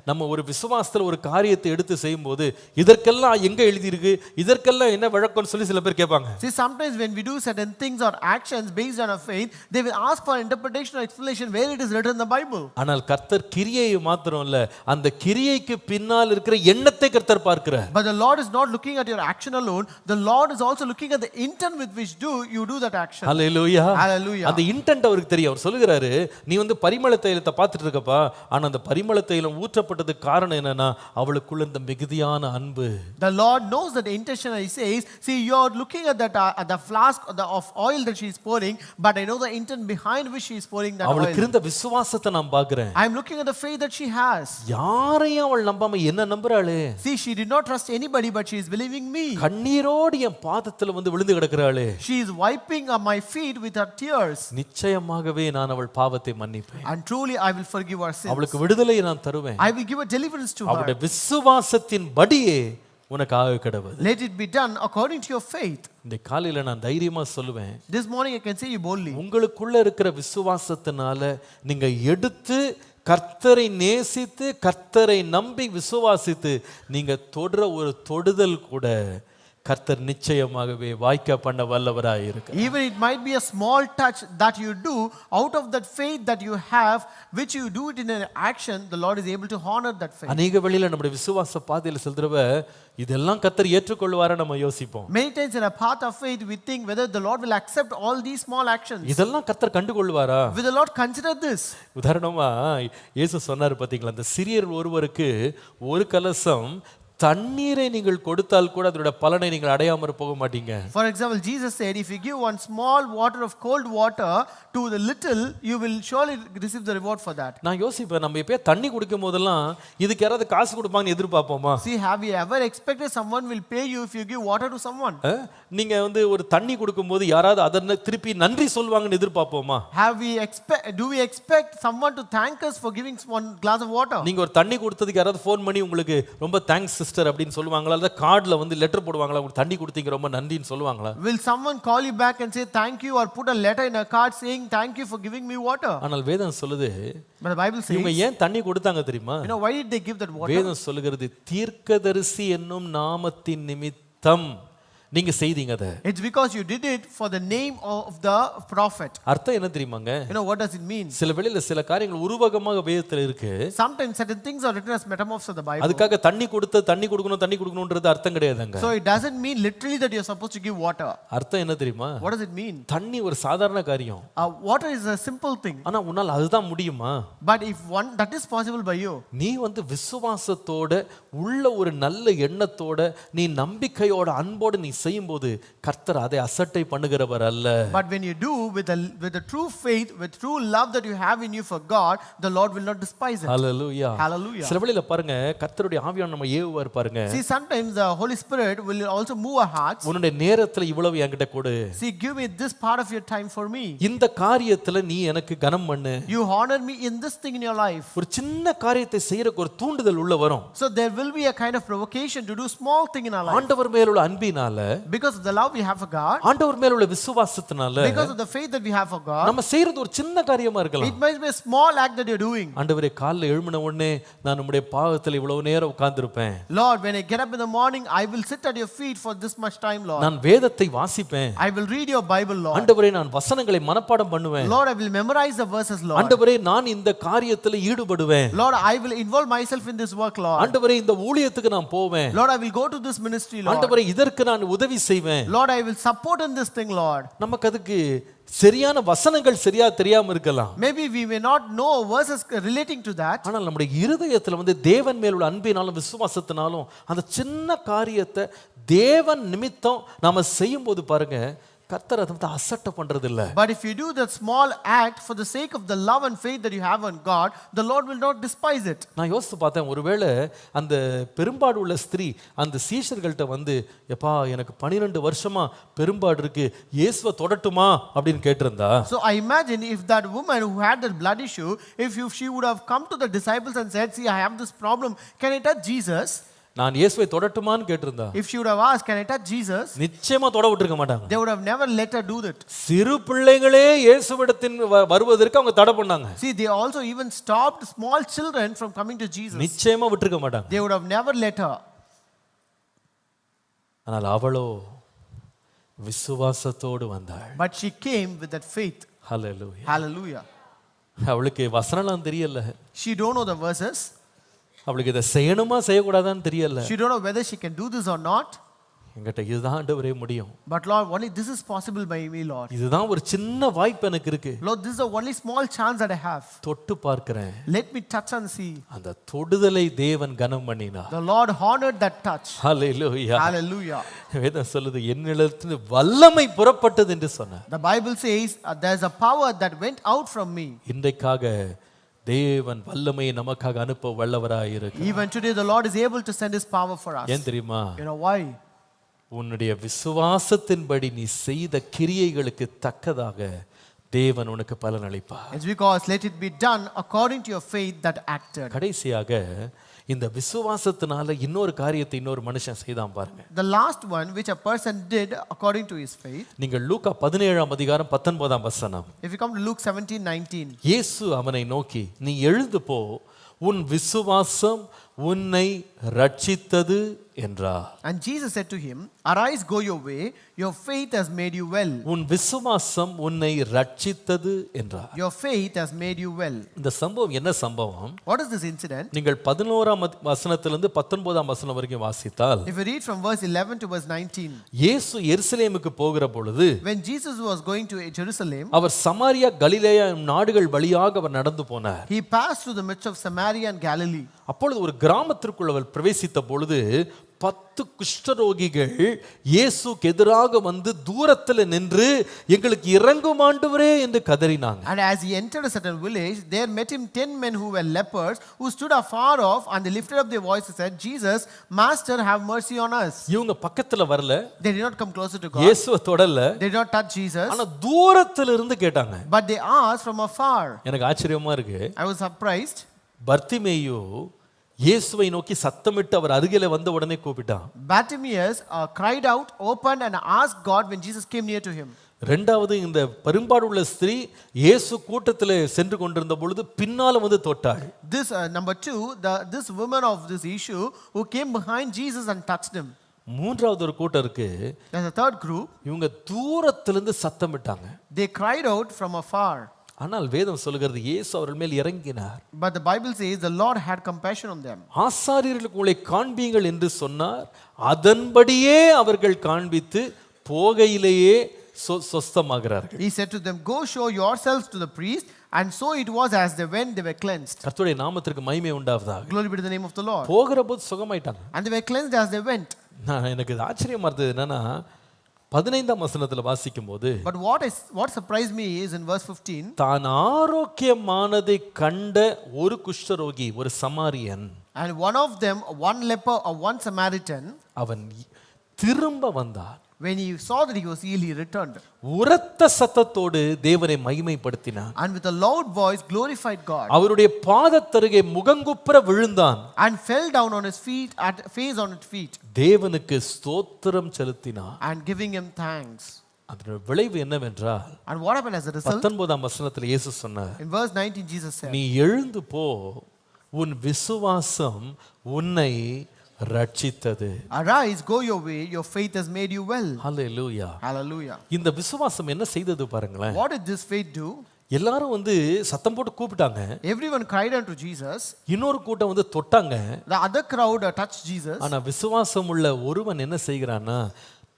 நம்ம ஒரு விசுவாசத்துல ஒரு காரியத்தை எடுத்து செய்யும்போது இதற்கெல்லாம் எங்க எழுதி இருக்கு, இதற்கெல்லாம் என்ன விளக்கம்னு சொல்லி சில பேர் கேட்பாங்க. See, sometimes when we do certain things or actions based on our faith, they will ask for interpretation or explanation where it is written in the Bible. ஆனால் கர்த்தர் கிரியையை மாத்திரம் இல்ல, அந்த கிரியைக்கு பின்னால் இருக்கிற எண்ணத்தை கர்த்தர் பார்க்கிறார். But the Lord is not looking at your action alone. The Lord is also looking at the intent with which you do that action. Hallelujah. Hallelujah. அந்த இன்டென்ட் அவருக்கு தெரியும். அவர் சொல்லுகிறாரு, நீ பரிமள தைலத்தை பார்த்துட்டு இருக்கப்பா, ஆனா அந்த பரிமள தைலம் ஊற்றப்பட்டதுக்கு காரணம் என்னன்னா அவளுக்குள்ள இந்த மிகுதியான அன்பு. The Lord knows that the intention. He says, see, you are looking at that at the flask of oil that she is pouring, but I know the intent behind which she is pouring that oil. அவளுக்கு இருந்த விசுவாசத்தை நான் பார்க்கிறேன். I am looking at the faith that she has. யாரையும் அவள் நம்பாம என்ன நம்புறாளே. See, she did not trust anybody, but she is believing me. கண்ணீரோடு என் பாதத்துல விழுந்து கிடக்குறாளே. She is wiping my feet with her tears. நிச்சயமாகவே நான் அவள் பாவத்தை மன்னிப்பேன். And truly I will forgive her sins. அவளுக்கு விடுதலை நான் தருவேன். I will give a deliverance to her. அவளுடைய விசுவாசத்தின் படியே உனக்கு ஆக கடவுது. Let it be done according to your faith. இந்த காலையில நான் தைரியமா சொல்லுவேன், This morning I can say you boldly. உங்களுக்குள்ள இருக்கிற விசுவாசத்தினால நீங்க எடுத்து கர்த்தரை நேசித்து கர்த்தரை நம்பி விசுவாசித்து நீங்க தொடர ஒரு தொடுதல் கூட கர்த்தர் நிச்சயமாகவே வாய்க்க பண்ண வல்லவராய் இருக்கிறார். Even it might be a small touch that you do out of that faith that you have, which you do it in an action, the Lord is able to honor that faith. அநேக வேளையில நம்முடைய விசுவாச பாதையில செல்றவ இதெல்லாம் கர்த்தர் ஏற்றுக்கொள்வாரா நம்ம யோசிப்போம். Many times in a path of faith we think whether the Lord will accept all these small actions. இதெல்லாம் கர்த்தர் கண்டுகொள்வாரா? Will the Lord consider this? உதாரணமா இயேசு சொன்னார் பாத்தீங்களா, அந்த சிறியர் ஒருவருக்கு ஒரு கலசம் தண்ணீரை நீங்கள் கொடுத்தால் கூட அதோட பலனை நீங்கள் அடையாமற் போக மாட்டீங்க. For example, Jesus said, if you give one small water of cold water to the little, you will surely receive the reward for that. நான் யோசிப்பேன், நம்ம எப்பயே தண்ணி குடிக்கும் போதெல்லாம் இதுக்கு யாராவது காசு கொடுப்பாங்கன்னு எதிர்பார்ப்போமா? See, have you ever expected someone will pay you if you give water to someone? நீங்க ஒரு தண்ணி கொடுக்கும்போது யாராவது அதனை திருப்பி நன்றி சொல்வாங்கன்னு எதிர்பார்ப்போமா? Do we expect someone to thank us for giving one glass of water? நீங்க ஒரு தண்ணி கொடுத்ததுக்கு யாராவது ஃபோன் பண்ணி உங்களுக்கு ரொம்ப தேங்க்ஸ் சிஸ்டர் அப்படின்னு சொல்லுவாங்களா? இல்ல கார்டுல லெட்டர் போடுவாங்களா? உங்களுக்கு தண்ணி கொடுத்தீங்க ரொம்ப நன்றின்னு சொல்லுவாங்களா? Will someone call you back and say thank you, or put a letter in a card saying thank you for giving me water? ஆனால் வேதம் சொல்லுது, But the Bible says, இவங்க ஏன் தண்ணி கொடுத்தாங்க தெரியுமா? why did they give that water? வேதம் சொல்லுகிறது, தீர்க்கதரிசி என்னும் நாமத்தின் நிமித்தம் நீங்க செய்தீங்க அத. It's because you did it for the name of the prophet. அர்த்தம் என்ன தெரியுமாங்க? What does it mean? சில வேளையில சில காரியங்கள் உருவகமாக வேதத்துல இருக்கு. Sometimes certain things are written as metamorphs of the Bible. அதுக்காக தண்ணி கொடுக்கணும்ன்றது அர்த்தம் கிடையாதுங்க. So it doesn't mean literally that you're supposed to give water. அர்த்தம் என்ன தெரியுமா? What does it mean? தண்ணி ஒரு சாதாரண காரியம். Water is a simple thing. ஆனா உன்னால அதுதான் முடியுமா? But if that is possible by you, நீ விசுவாசத்தோட உள்ள ஒரு நல்ல எண்ணத்தோட நீ நம்பிக்கையோட அன்போட நீ செய்யும்போது கர்த்தர் அதை அசட்டை பண்ணுகிறவர் அல்ல. But when you do with the true faith, with true love that you have in you for God, the Lord will not despise it. Hallelujah. Hallelujah. சில வேளையில பாருங்க, கர்த்தருடைய ஆவியானவர் நம்ம ஏவுவார் பாருங்க. See, sometimes the Holy Spirit will also move our hearts. உன்னுடைய நேரத்துல இவ்வளவு என்கிட்ட கொடு. See, give me this part of your time for me. இந்த காரியத்துல நீ எனக்கு கனம் பண்ணு. You honor me in this thing in your life. ஒரு சின்ன காரியத்தை செய்யறதுக்கு ஒரு தூண்டுதல் உள்ள வரும். So there will be a kind of provocation to do small thing in our life. ஆண்டவர் மேல் உள்ள அன்பினால, because of the love we have for God, ஆண்டவர் மேல் உள்ள விசுவாசத்தினால, because of the faith that we have for God, நம்ம செய்யறது ஒரு சின்ன காரியமா இருக்கலாம். it might be a small act that you're doing. ஆண்டவரே, காலையில எழும்பின உடனே நான் உம்முடைய பாதத்தில் இவ்வளவு நேரம் உட்கார்ந்திருப்பேன். Lord, when I get up in the morning, I will sit at your feet for this much time, Lord. நான் வேதத்தை வாசிப்பேன். I will read your Bible, Lord. ஆண்டவரே, நான் வசனங்களை மனப்பாடம் பண்ணுவேன். Lord, I will memorize the verses, Lord. ஆண்டவரே, நான் இந்த காரியத்துல ஈடுபடுவேன். Lord, I will involve myself in this work, Lord. ஆண்டவரே, இந்த ஊழியத்துக்கு நான் போவேன். Lord, I will go to this ministry, Lord. ஆண்டவரே, இதற்கு நான் உதவி செய்வேன். Lord, I will support in this thing, Lord. நமக்கு அதுக்கு சரியான வசனங்கள் சரியா தெரியாம இருக்கலாம். Maybe we may not know verses relating to that. ஆனால் நம்முடைய இருதயத்துல தேவன் மேல் உள்ள அன்பினாலும் விசுவாசத்தினாலும் அந்த சின்ன காரியத்தை தேவன் நிமித்தம் நாம செய்யும்போது பாருங்க, கர்த்தர் அதை அசட்டை பண்றது இல்ல. But if you do that small act for the sake of the love and faith that you have on God, the Lord will not despise it. நான் யோசித்து பார்த்தேன், ஒருவேளை அந்த பெரும்பாடு உள்ள ஸ்திரீ அந்த சீஷர்கள்ட்ட எப்பா எனக்கு 12 வருஷமா பெரும்பாடு இருக்கு, இயேசுவை தொடட்டுமா அப்படின்னு கேட்டிருந்தா. So I imagine if that woman who had that blood issue, if she would have come to the disciples and said, see, I have this problem, can I touch Jesus? நான் இயேசுவை தொடட்டுமான்னு கேட்டிருந்தா. If she would have asked, can I touch Jesus? நிச்சயமா தொட விட்டுருக்க மாட்டாங்க. They would have never let her do that. சிறு பிள்ளைகளே இயேசுவிடத்தின் வருவதற்கு அவங்க தடை பண்ணாங்க. See, they also even stopped small children from coming to Jesus. நிச்சயமா விட்டுருக்க மாட்டாங்க. They would have never let her. ஆனால் அவளோ விசுவாசத்தோடு வந்தாள். But she came with that faith. Hallelujah. Hallelujah. அவளுக்கு வசனம்லாம் தெரியல. She don't know the verses. அவளுக்கு இதை செய்யணுமா செய்யக்கூடாதான்னு தெரியல. She don't know whether she can do this or not. என்கிட்ட இதுதான் ஆண்டவரே முடியும். But Lord, only this is possible by me, Lord. இதுதான் ஒரு சின்ன வாய்ப்பு எனக்கு இருக்கு. Lord, this is the only small chance that I have. தொட்டு பார்க்கிறேன். Let me touch and see. அந்த தொடுதலை தேவன் கனம் பண்ணினார். The Lord honored that touch. Hallelujah. Hallelujah. வேதம் சொல்லுது, என்னிடத்திலிருந்து வல்லமை புறப்பட்டது என்று சொன்னார். The Bible says there's a power that went out from me. இன்றைக்காக தேவன் வல்லமையை நமக்காக அனுப்ப வல்லவராய் இருக்கிறார். Even today the Lord is able to send his power for us. ஏன் தெரியுமா? You know why? உன்னுடைய விசுவாசத்தின்படி நீ செய்த கிரியைகளுக்கு தக்கதாக தேவன் உனக்கு பலன் அளிப்பார். It's because let it be done according to your faith that acted. கடைசியாக இந்த விசுவாசத்தினால இன்னொரு காரியத்தை இன்னொரு மனுஷன் செய்தான் பாருங்க. The last one which a person did according to his faith. நீங்கள் லூக்கா 17ஆம் அதிகாரம் 19ஆம் வசனம். If you come to Luke 17:19. இயேசு அவனை நோக்கி, நீ எழுந்து போ, உன் விசுவாசம் உன்னை ரட்சித்தது என்றார். And Jesus said to him, arise, go your way, your faith has made you well. உன் விசுவாசம் உன்னை ரட்சித்தது என்றார். Your faith has made you well. இந்த சம்பவம் என்ன சம்பவம்? What is this incident? நீங்கள் 11ஆம் வசனத்திலிருந்து 19ஆம் வசனம் வரைக்கும் வாசித்தால், If you read from verse 11 to verse 19. இயேசு எருசலேமுக்கு போகிற பொழுது, When Jesus was going to Jerusalem, அவர் சமாரியா கலிலேயா நாடுகள் வழியாக அவர் நடந்து போனார். he passed through the midst of Samaria and Galilee. அப்பொழுது ஒரு கிராமத்திற்குள் அவர் பிரவேசித்த பொழுது 10 குஷ்டரோகிகள் இயேசுக்கு எதிராக வந்து தூரத்தில் நின்று எங்களுக்கு இறங்கும் ஆண்டவரே என்று கதறினாங்க. And as he entered a certain village, there met him 10 men who were lepers, who stood afar off, and they lifted up their voices and said, Jesus, Master, have mercy on us. இவங்க பக்கத்துல வரல, They did not come closer to God. இயேசுவை தொடல, They did not touch Jesus. ஆனா தூரத்துல இருந்து கேட்டாங்க. But they asked from afar. எனக்கு ஆச்சரியமா இருக்கு. I was surprised. பர்த்திமேயு இயேசுவை நோக்கி சத்தமிட்டு அவர் அருகிலே வந்த உடனே கூப்பிட்டான். Bartimaeus cried out, opened, and asked God when Jesus came near to him. ரெண்டாவது இந்த பெரும்பாடுள்ள ஸ்திரீ இயேசு கூட்டத்தில் சென்று கொண்டிருந்த பொழுது பின்னால வந்து தொட்டாள். This number 2, this woman of this issue who came behind Jesus and touched him. மூன்றாவது ஒரு கூட்டம் இருக்கு. There's a third group. இவங்க தூரத்திலிருந்து சத்தமிட்டாங்க. They cried out from afar. ஆனால் வேதம் சொல்கிறது இயேசு அவர்கள் மேல் இறங்கினார். But the Bible says the Lord had compassion on them. ஆசாரியர்களுக்கு உங்களை காண்பீங்கள் என்று சொன்னார். அதன்படியே அவர்கள் காண்பித்து போகையிலேயே சொஸ்தமாகிறார்கள். He said to them, go show yourselves to the priest, and so it was as they went, they were cleansed. கர்த்தருடைய நாமத்திற்கு மகிமை உண்டாவதாக. Glory be to the name of the Lord. போகிறபோது சுகமாயிட்டாங்க. And they were cleansed as they went. எனக்கு ஆச்சரியமா இருந்தது என்னன்னா 15ஆம் வசனத்துல வாசிக்கும்போது, But what surprised me is in verse 15, தான் ஆரோக்கியமானதை கண்ட ஒரு குஷ்டரோகி, ஒரு சமாரியன், and one of them, one leper or one Samaritan, அவன் திரும்ப வந்தார். when he saw that he was healed, he returned. உரத்த சத்தத்தோடு தேவனை மகிமைப்படுத்தினான். And with a loud voice glorified God. அவருடைய பாதத்தருகே முகங்குப்புற விழுந்தான். And fell down on his feet, face on his feet. தேவனுக்கு ஸ்தோத்திரம் செலுத்தினான். And giving him thanks. அதன் விளைவு என்னவென்றால், And what happened as a result? 19ஆம் வசனத்தில் இயேசு சொன்னார், In verse 19 Jesus said, நீ எழுந்து போ, உன் விசுவாசம் உன்னை ரட்சித்தது. Arise, go your way, your faith has made you well. Hallelujah. Hallelujah. இந்த விசுவாசம் என்ன செய்தது பாருங்களேன். What did this faith do? எல்லாரும் வந்து சத்தம் போட்டு கூப்பிட்டாங்க. Everyone cried unto Jesus. இன்னொரு கூட்டம் வந்து தொட்டாங்க. The other crowd touched Jesus. ஆனா விசுவாசம் உள்ள ஒருவன் என்ன செய்கிறான்னா,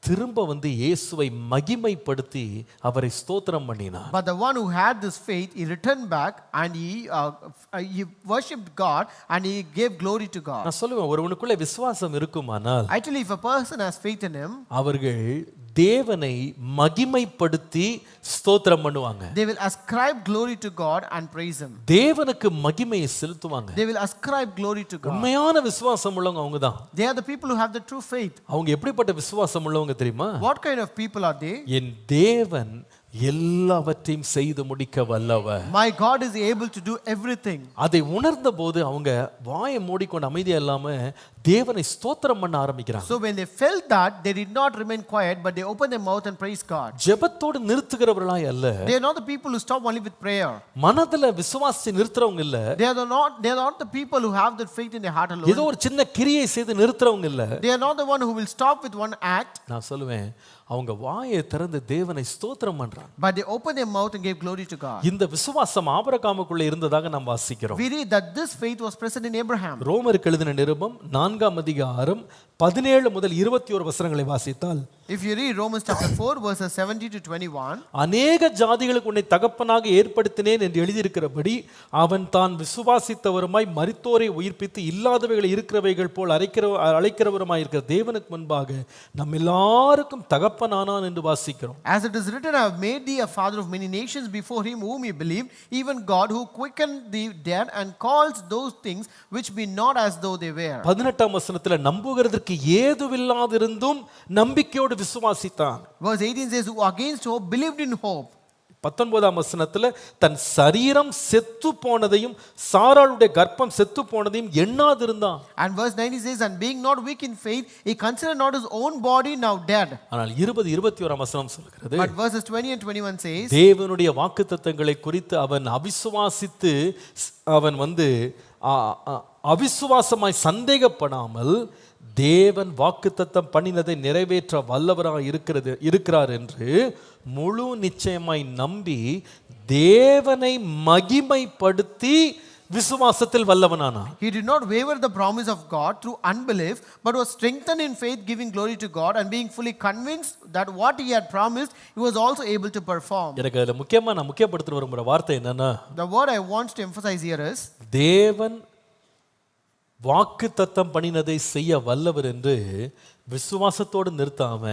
திரும்ப வந்து இயேசுவை மகிமைப்படுத்தி அவரை ஸ்தோத்திரம் பண்ணினார். But the one who had this faith, he returned back and he worshipped God and he gave glory to God. நான் சொல்லுவேன், ஒருவனுக்குள்ள விசுவாசம் இருக்குமானால், Actually, if a person has faith in him, அவர்கள் தேவனை மகிமைப்படுத்தி ஸ்தோத்திரம் பண்ணுவாங்க. they will ascribe glory to God and praise him. தேவனுக்கு மகிமையை செலுத்துவாங்க. They will ascribe glory to God. உண்மையான விசுவாசம் உள்ளவங்க அவங்க தான். They are the people who have the true faith. அவங்க எப்படிப்பட்ட விசுவாசம் உள்ளவங்க தெரியுமா? What kind of people are they? என் தேவன் எல்லாவற்றையும் செய்து முடிக்க வல்லவர். My God is able to do everything. அதை உணர்ந்த போது அவங்க வாயை மூடிக்கொண்டு அமைதியா இல்லாம தேவனை ஸ்தோத்திரம் பண்ண ஆரம்பிக்கிறாங்க. So when they felt that, they did not remain quiet, but they opened their mouth and praised God. ஜெபத்தோடு நிறுத்துகிறவர்களாய் அல்ல. They are not the people who stop only with prayer. மனதுல விசுவாசத்தை நிறுத்துறவங்க இல்ல. They are not the people who have that faith in their heart alone. ஏதோ ஒரு சின்ன கிரியை செய்து நிறுத்துறவங்க இல்ல. They are not the one who will stop with one act. நான் சொல்லுவேன், அவங்க வாயை திறந்து தேவனை ஸ்தோத்திரம் பண்றாங்க. But they opened their mouth and gave glory to God. இந்த விசுவாசம் ஆபிரகாமுக்குள்ள இருந்ததாக நாம் வாசிக்கிறோம். We read that this faith was present in Abraham. ரோமருக்கு எழுதின நிருபம் 4ஆம் அதிகாரம் 17 முதல் 21 வசனங்களை வாசித்தால், If you read Romans chapter 4 verses 17 to 21, அநேக ஜாதிகளுக்கு உன்னை தகப்பனாக ஏற்படுத்தினேன் என்று எழுதியிருக்கிறபடி அவன் தான் விசுவாசித்தவருமாய் மரித்தோரை உயிர்ப்பித்து இல்லாதவைகள் இருக்கிறவைகள் போல் அழைக்கிறவருமாய் இருக்கிற தேவனுக்கு முன்பாக நம் எல்லாருக்கும் தகப்பனானான் என்று வாசிக்கிறோம். As it is written, I have made thee a father of many nations before him whom ye believed, even God who quickened the dead and calls those things which be not as though they were. 18ஆம் வசனத்துல நம்புகிறதற்கு ஏதுவில்லாதிருந்தும் நம்பிக்கையோடு விசுவாசித்தான். Verse 18 says, who against hope believed in hope. 19ஆம் வசனத்துல தன் சரீரம் செத்து போனதையும் சாராளுடைய கர்ப்பம் செத்து போனதையும் எண்ணாதிருந்தான். And verse 19 says, and being not weak in faith, he considered not his own body now dead. ஆனால் 20-21ஆம் வசனம் சொல்கிறது, But verses 20 and 21 says, தேவனுடைய வாக்குத்தத்தங்களை குறித்து அவன் அவிசுவாசித்து அவன் வந்து அவிசுவாசமாய் சந்தேகப்படாமல் தேவன் வாக்குத்தத்தம் பண்ணினதை நிறைவேற்ற வல்லவராய் இருக்கிறார் என்று முழு நிச்சயமாய் நம்பி தேவனை மகிமைப்படுத்தி விசுவாசத்தில் வல்லவனானான். He did not waver the promise of God through unbelief, but was strengthened in faith, giving glory to God and being fully convinced that what he had promised, he was also able to perform. எனக்கு அதுல முக்கியமா நான் முக்கியப்படுத்த விரும்புற வார்த்தை என்னன்னா, The word I want to emphasize here is, தேவன் வாக்குத்தத்தம் பண்ணினதை செய்ய வல்லவர் என்று விசுவாசத்தோடு நிறுத்தாம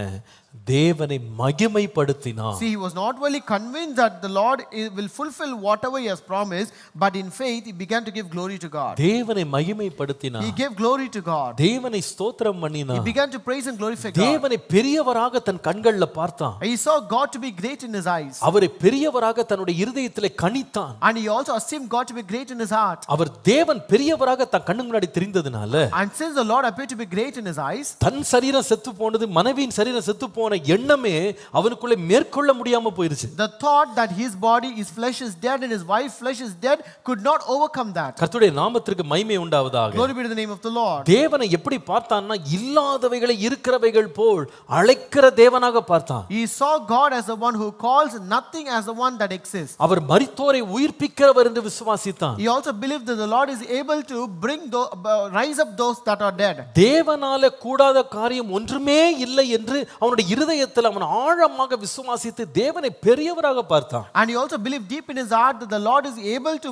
தேவனை மகிமைப்படுத்தினார். See, he was not only convinced that the Lord will fulfill whatever he has promised, but in faith he began to give glory to God. தேவனை மகிமைப்படுத்தினார். He gave glory to God. தேவனை ஸ்தோத்திரம் He பண்ணினார். began to praise and glorify God. தேவனை பெரியவராக தன் கண்கள்ல பார்த்தான். He saw God to be great in his eyes. அவரை பெரியவராக தன்னுடைய இருதயத்திலே கணித்தான். And he also esteemed God to be great in his heart. அவர் தேவன் பெரியவராக தன் கண்ணு முன்னாடி தெரிந்ததுனால And since the Lord appeared to be great in his eyes, தன் சரீரம் செத்து போனது, மனைவியின் சரீரம் செத்து போன எண்ணமே அவனுக்குள்ளே மேற்கொள்ள முடியாம போயிருச்சு. the thought that his body, his flesh is dead and his wife's flesh is dead could not overcome that. கர்த்தருடைய நாமத்திற்கு மகிமை உண்டாவதாக. Glory be to the name of the Lord. தேவனை எப்படி பார்த்தான்னா இல்லாதவைகளை இருக்கிறவைகள் போல் அழைக்கிற தேவனாக பார்த்தான். He saw God as the one who calls nothing as the one that exists. அவர் மரித்தோரை உயிர்ப்பிக்கிறவர் என்று விசுவாசித்தான். He also believed that the Lord is able to rise up those that are dead. தேவனால கூடாத காரியம் ஒன்றுமே இல்லை என்று அவனுடைய இருதயத்தில் அவன் ஆழமாக விசுவாசித்து தேவனை பெரியவராக பார்த்தான். And he also believed deep in his heart that the Lord is able to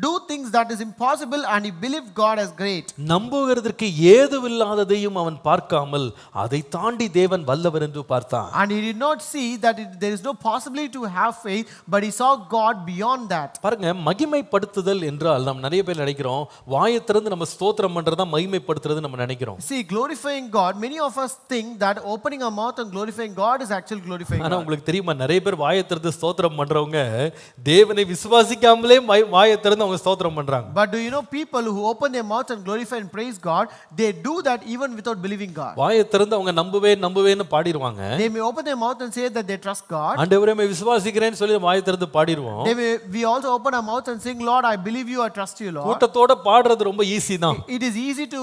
do things that is impossible, and he believed God as great. நம்புகிறதற்கு ஏதுவில்லாததையும் அவன் பார்க்காமல் அதை தாண்டி தேவன் வல்லவர் என்று பார்த்தான். And he did not see that there is no possibility to have faith, but he saw God beyond that. பாருங்க, மகிமைப்படுத்துதல் என்றால் நாம் நிறைய பேர் நினைக்கிறோம் வாயை திறந்து நம்ம ஸ்தோத்திரம் பண்றதா மகிமைப்படுத்துறது நம்ம நினைக்கிறோம். See, glorifying God, many of us think that opening our mouth and glorifying God is actually glorifying ஆனா God. உங்களுக்கு தெரியுமா, நிறைய பேர் வாயை திறந்து ஸ்தோத்திரம் பண்றவங்க தேவனை விசுவாசிக்காமலே வாயை திறந்து அவங்க ஸ்தோத்திரம் பண்றாங்க. But do you know people who open their mouth and glorify and praise God, they do that even without believing God. வாயை திறந்து அவங்க நம்புவேன்னு பாடிடுவாங்க. They may open their mouth and say that they trust God. ஆண்டவரே விசுவாசிக்கிறேன்னு சொல்லி வாயை திறந்து பாடிடுவோம். We also open our mouth and sing, Lord, I believe you, I trust you, Lord. கூட்டத்தோட பாடுறது ரொம்ப ஈஸி தான். It is easy to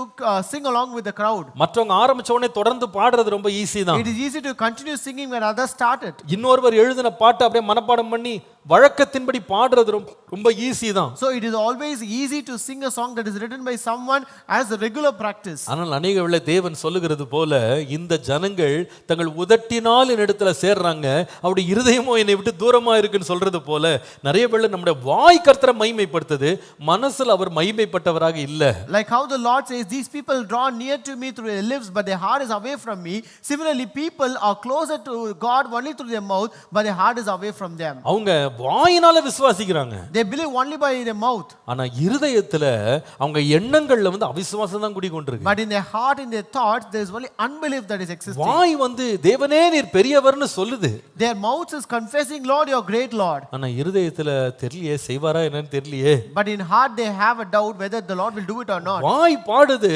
sing along with the crowd. மற்றவங்க ஆரம்பிச்ச உடனே தொடர்ந்து பாடுறது ரொம்ப ஈஸி தான். It is easy to continue singing when others started. இன்னொருவர் எழுதின பாட்டு அப்படியே மனப்பாடம் பண்ணி வழக்கத்தின்படி பாடுறது ரொம்ப ஈஸி தான். So it is always easy to sing a song that is written by someone as a regular practice. ஆனால் அநேக வேளை தேவன் சொல்லுகிறது போல இந்த ஜனங்கள் தங்கள் உதட்டினால் என்னிடத்துல சேர்றாங்க, அவருடைய இருதயமோ என்னை விட்டு தூரமா இருக்குன்னு சொல்றது போல நிறைய வேளை நம்முடைய வாய் கர்த்தரை மகிமைப்படுத்துது, மனசுல அவர் மகிமைப்பட்டவராக இல்ல. Like how the Lord says, these people draw near to me through their lips, but their heart is away from me. Similarly, people are closer to God only through their mouth, but their heart is away from them. அவங்க வாயினால விசுவாசிக்கிறாங்க, They believe only by their mouth. ஆனா இருதயத்துல அவங்க எண்ணங்கள்ல அவிசுவாசம் தான் குடிகொண்டிருக்கு. But in their heart, in their thoughts, there is only unbelief that is existing. வாய் தேவனே நீர் பெரியவர்னு சொல்லுது. Their mouth is confessing, Lord, you are great, Lord. ஆனா இருதயத்துல தெரியலையே, செய்வாரா என்னன்னு தெரியலையே. But in heart they have a doubt whether the Lord will do it or not. வாய் பாடுது,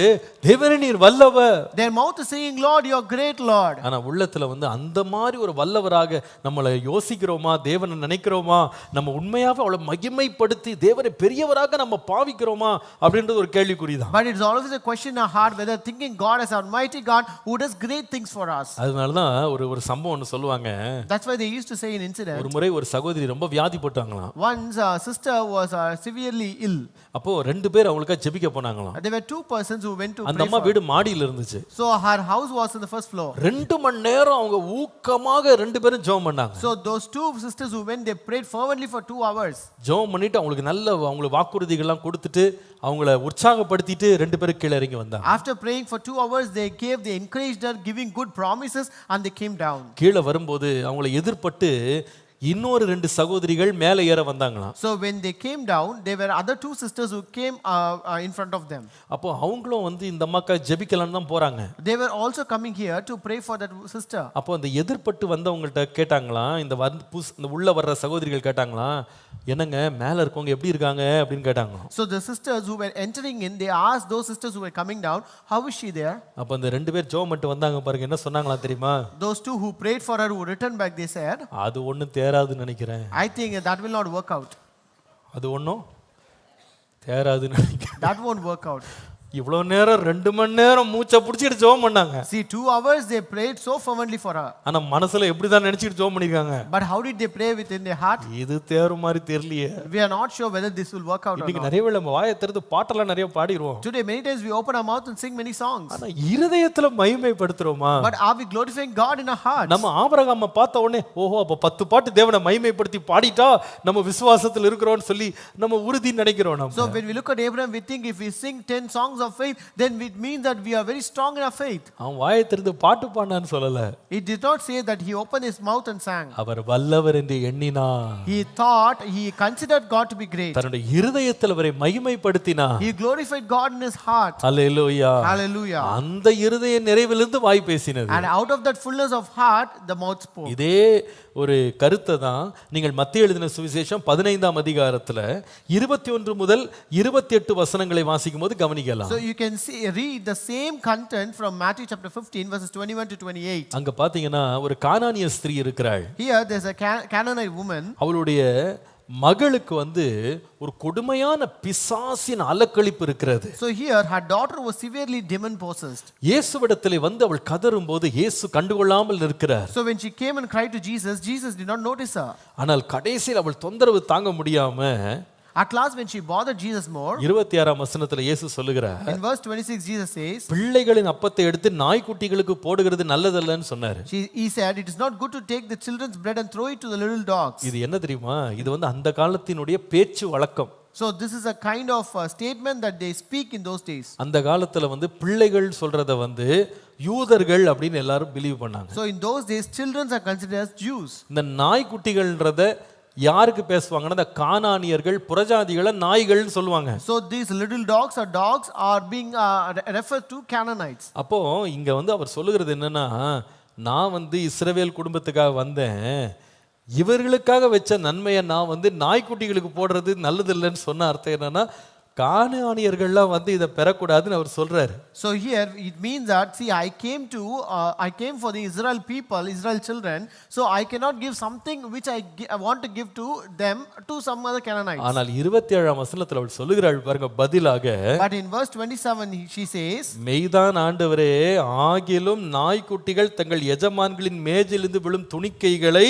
தேவனே நீர் வல்லவர். Their mouth is saying, Lord, you are great, Lord. ஆனா உள்ளத்துல அந்த மாதிரி ஒரு வல்லவராக நம்மளை யோசிக்கிறோமா, தேவனை நினைக்கிறோமா, நம்ம உண்மையாவே அவளை மகிமைப்படுத்தி தேவனை பெரியவராக நம்ம பாவிக்கிறோமா அப்படின்றது ஒரு கேள்விக்குறிதான். But it's always a question in our heart whether thinking God as almighty God who does great things for us. அதனால தான் ஒரு சம்பவம் ஒன்று சொல்லுவாங்க. That's why they used to say an incident. ஒரு முறை ஒரு சகோதரி ரொம்ப வியாதிப்பட்டாங்களாம். Once a sister was severely ill. அப்போ ரெண்டு பேர் அவங்களுக்காக ஜெபிக்க போனாங்களாம். There were two persons who went to pray. அந்த அம்மா வீடு மாடியில இருந்துச்சு. So her house was in the first floor. 2 மணி நேரம் அவங்க ஊக்கமாக ரெண்டு பேரும் ஜெபம் பண்ணாங்க. So those two sisters who went, they prayed fervently for 2 hours. ஜெபம் பண்ணிட்டு அவங்களுக்கு அவங்களுக்கு வாக்குறுதிகள்லாம் கொடுத்துட்டு அவங்கள உற்சாகப்படுத்திட்டு ரெண்டு பேரும் கீழே இறங்கி வந்தாங்க. After praying for 2 hours, they encouraged her, giving good promises, and they came down. கீழே வரும்போது அவங்களை எதிர்பட்டு இன்னொரு 2 சகோதரிகள் மேலே ஏற வந்தாங்களாம். So when they came down, there were other 2 sisters who came in front of them. அப்போ அவங்களும் இந்த அம்மாக்கா ஜெபிக்கலாம்னு தான் போறாங்க. They were also coming here to pray for that sister. அப்போ அந்த எதிர்பட்டு வந்தவங்கள்ட்ட கேட்டாங்களாம், இந்த உள்ள வர்ற சகோதரிகள் கேட்டாங்களாம், என்னங்க மேலே இருக்கவங்க எப்படி இருக்காங்க அப்படின்னு கேட்டாங்களாம். So the sisters who were entering in, they asked those sisters who were coming down, how is she there? அப்போ அந்த 2 பேர் ஜெபம் பண்ணிட்டு வந்தாங்க பாருங்க, என்ன சொன்னாங்களா தெரியுமா? Those 2 who prayed for her, who returned back, they said, அது ஒண்ணும் தேராதுன்னு நினைக்கிறேன். I think that will not work out. அது ஒண்ணும் தேராதுன்னு நினைக்கிறேன். That won't work out. இவ்வளவு நேரம் 2 மணி நேரம் மூச்சை பிடிச்சிட்டு ஜெபம் பண்ணாங்க. See, 2 hours they prayed so fervently for her. ஆனா மனசுல எப்படிதான் நினைச்சிட்டு ஜெபம் பண்ணிருக்காங்க. But how did they pray within their heart? இது தேறு மாதிரி தெரியலையே. We are not sure whether this will work out or இன்னைக்கு not. நிறைய வேளை நம்ம வாயை திறந்து பாட்டெல்லாம் நிறைய பாடிடுவோம். Today many times we open our mouth and sing many songs. ஆனா இருதயத்துல மகிமைப்படுத்துறோமா? But are we glorifying God in our hearts? நம்ம ஆபிரகாமை பார்த்த உடனே ஓஹோ அப்ப 10 பாட்டு தேவனை மகிமைப்படுத்தி பாடிட்டா நம்ம விசுவாசத்துல இருக்கிறோம்னு சொல்லி நம்ம உறுதி நினைக்கிறோம் நம்ம. So when we look at Abraham, we think if we sing 10 songs of faith, then it means that we are very strong in our faith. அவன் வாயை திறந்து பாட்டு பாடினான்னு சொல்லல. It did not say that he opened his mouth and sang. அவர் வல்லவர் என்று எண்ணினார். He considered God to be great. தன்னுடைய இருதயத்தில் அவரை மகிமைப்படுத்தினார். He glorified God in his heart. Hallelujah. Hallelujah. அந்த இருதய நிறைவிலிருந்து வாய் பேசினது. And out of that fullness of heart the mouth spoke. இதே ஒரு கருத்தை தான் நீங்கள் மத்தேயு எழுதின சுவிசேஷம் 15ஆம் அதிகாரத்துல 21 முதல் 28 வசனங்களை வாசிக்கும் போது கவனிக்கலாம். So you can read the same content from Matthew chapter 15 verses 21 to 28. அங்க பாத்தீங்கன்னா ஒரு கானானிய ஸ்திரீ இருக்கிறாள். Here there's a Canaanite woman. அவளுடைய மகளுக்கு ஒரு கொடுமையான பிசாசின் அலக்களிப்பு இருக்கிறது. So here her daughter was severely demon possessed. இயேசுவிடத்திலே அவள் கதறும்போது இயேசு கண்டுகொள்ளாமல் நிற்கிறார். So when she came and cried to Jesus, Jesus did not notice her. ஆனால் கடைசியில் அவள் தொந்தரவு தாங்க முடியாம At last when she bothered Jesus more, 26ஆம் வசனத்துல இயேசு சொல்லுகிறார். in verse 26 Jesus says, பிள்ளைகளின் அப்பத்தை எடுத்து நாய்க்குட்டிகளுக்கு போடுகிறது நல்லதல்லன்னு சொன்னார். He said it is not good to take the children's bread and throw it to the little dogs. இது என்ன தெரியுமா? இது அந்த காலத்தினுடைய பேச்சு வழக்கம். So this is a kind of statement that they speak in those days. அந்த காலத்துல பிள்ளைகள் சொல்றத யூதர்கள் அப்படின்னு எல்லாரும் பிலீவ் பண்ணாங்க. So in those days children are considered as Jews. இந்த நாய்க்குட்டிகள்ன்றத யாருக்கு பேசுவாங்கன்னா இந்த கானானியர்கள் புறஜாதிகளை நாய்கள்னு சொல்லுவாங்க. So these little dogs are being referred to Canaanites. அப்போ இங்க அவர் சொல்லுகிறது என்னன்னா, நான் இஸ்ரவேல் குடும்பத்துக்காக வந்தேன், இவர்களுக்காக வச்ச நன்மையை நான் நாய்க்குட்டிகளுக்கு போடுறது நல்லது இல்லைன்னு சொன்ன அர்த்தம் என்னன்னா, கானானியர்கள்லாம் இதை பெறக்கூடாதுன்னு அவர் சொல்றாரு. So here it means that see I came for the Israel people, Israel children, so I cannot give something which I want to give to them to some other Canaanites. ஆனால் 27ஆம் வசனத்துல அவள் சொல்லுகிறாள் பாருங்க பதிலாக. But in verse 27 she says, மெய்தான் ஆண்டவரே, ஆகிலும் நாய்க்குட்டிகள் தங்கள் எஜமான்களின் மேஜிலிருந்து விழும் துணிக்கைகளை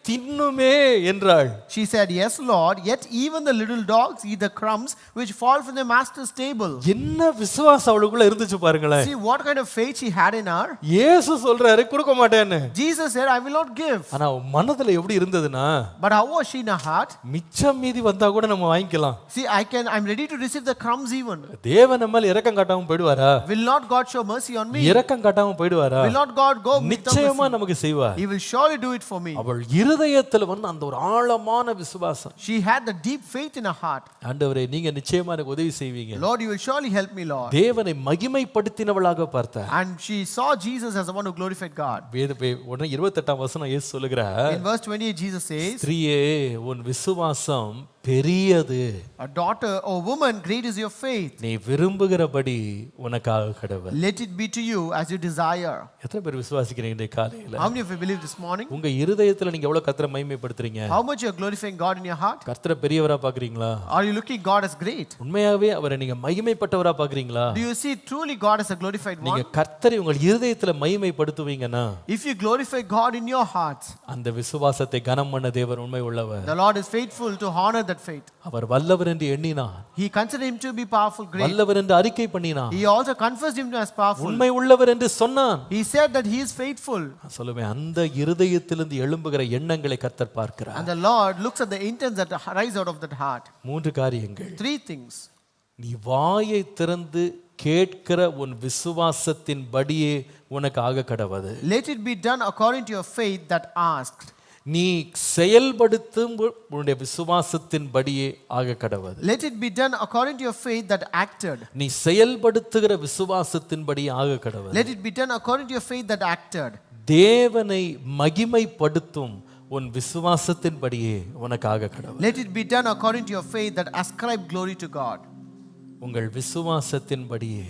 தின்னுமே என்றாள். She said, yes Lord, yet even the little dogs eat the crumbs which fall from the master's table. என்ன விசுவாசம் அவளுக்குள்ள இருந்துச்சு பாருங்களேன். See what kind of faith she had in her. இயேசு சொல்றாரு கொடுக்க மாட்டேன்னு. Jesus said I will not give. ஆனா மனதுல எப்படி இருந்ததுன்னா, but how was she in her heart? மிச்சம் மீதி வந்தா கூட நம்ம வாங்கிக்கலாம். See I'm ready to receive the crumbs even. தேவன் நம்மேல் இரக்கம் காட்டாம போய்டுவாரா? Will not God show mercy on me? இரக்கம் காட்டாம போய்டுவாரா? Will not God go? நிச்சயமா நமக்கு செய்வார். He will surely do it for me. அவள் இருதயத்துல அந்த ஒரு ஆழமான விசுவாசம். She had the deep faith in her heart. ஆண்டவரே நீங்க நிச்சயமா எனக்கு உதவி செய்வீங்க. Lord, you will surely help me, Lord. தேவனை மகிமைப்படுத்தினவளாக பார்த்தார். And she saw Jesus as the one who glorified God. உடனே 28ஆம் வசனம் இயேசு சொல்லுகிறார். In verse 28 Jesus says, ஸ்திரீயே உன் விசுவாசம் பெரியது. A daughter, O woman, great is your faith. நீ விரும்புகிறபடி உனக்காக கடவுள். Let it be to you as you desire. எத்தனை பேர் விசுவாசிக்கிறீங்க இந்த காலையில? How many of you believe this morning? உங்க இருதயத்துல நீங்க எவ்வளவு கர்த்தரை மகிமைப்படுத்துறீங்க? How much you are glorifying God in your heart? கர்த்தரை பெரியவரா பாக்குறீங்களா? Are you looking God as great? உண்மையாவே அவரை நீங்க மகிமைப்பட்டவரா பாக்குறீங்களா? Do you see truly God as a glorified one? நீங்க கர்த்தரை உங்க இருதயத்துல மகிமைப்படுத்துவீங்கன்னா, if you glorify God in your heart, அந்த விசுவாசத்தை கனம் பண்ண தேவன் உண்மை உள்ளவர். the Lord is faithful to honor that faith. அவர் வல்லவர் என்று எண்ணினார். He considered him to be powerful, great. வல்லவர் என்று அறிக்கை பண்ணினார். He also confessed him as powerful. உண்மை உள்ளவர் என்று சொன்னான். He said that he is faithful. சொல்லுவேன், அந்த இருதயத்திலிருந்து எழும்புகிற எண்ணங்களை கர்த்தர் பார்க்கிறார். And the Lord looks at the intents that rise out of that heart. 3 காரியங்கள். 3 things. நீ வாயை திறந்து கேட்கிற உன் விசுவாசத்தின் படியே உனக்கு ஆக கடவது. Let it be done according to your faith that asked. நீ செயல்படுத்தும் உன்னுடைய விசுவாசத்தின் படியே ஆக கடவது. Let it be done according to your faith that acted. நீ செயல்படுத்துகிற விசுவாசத்தின் படியே ஆக கடவது. Let it be done according to your faith that acted. தேவனை மகிமைப்படுத்தும் உன் விசுவாசத்தின் படியே உனக்கு ஆக கடவது. Let it be done according to your faith that ascribe glory to God. உங்கள் விசுவாசத்தின் படியே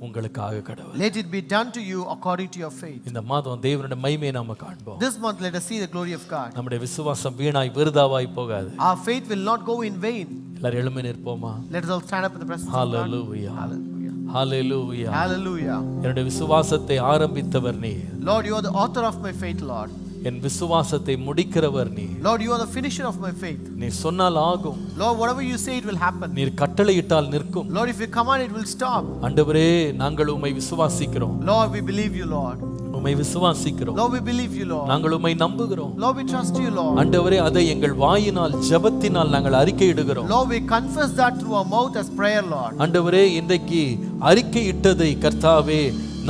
உங்களுக்கு ஆக கடவுள். Let it be done to you according to your faith. இந்த மாதம் தேவனுடைய மகிமையை நாம காண்போம். This month let us see the glory of God. நம்முடைய விசுவாசம் வீணாய் விருதாவாய் போகாது. Our faith will not go in vain. எல்லாரும் எழும்பி நிற்போமா? Let us all stand up in the presence of God. Hallelujah. Hallelujah. Hallelujah. Hallelujah. என்னுடைய விசுவாசத்தை ஆரம்பித்தவர் நீர். Lord, you are the author of my faith, Lord. என் விசுவாசத்தை முடிக்கிறவர் நீர். Lord, you are the finisher of my faith. நீர் சொன்னால் ஆகும். Lord, whatever you say, it will happen. நீர் கட்டளையிட்டால் நிற்கும். Lord, if you command, it will stop. ஆண்டவரே, நாங்கள் உம்மை விசுவாசிக்கிறோம். Lord, we believe you, Lord. உம்மை விசுவாசிக்கிறோம். Lord, we believe you, Lord. நாங்கள் உம்மை நம்புகிறோம். Lord, we trust you, Lord. ஆண்டவரே, அதை எங்கள் வாயினால் ஜெபத்தினால் நாங்கள் அறிக்கையிடுகிறோம். Lord, we confess that through our mouth as prayer, Lord. ஆண்டவரே, இன்றைக்கு அறிக்கையிட்டதை கர்த்தாவே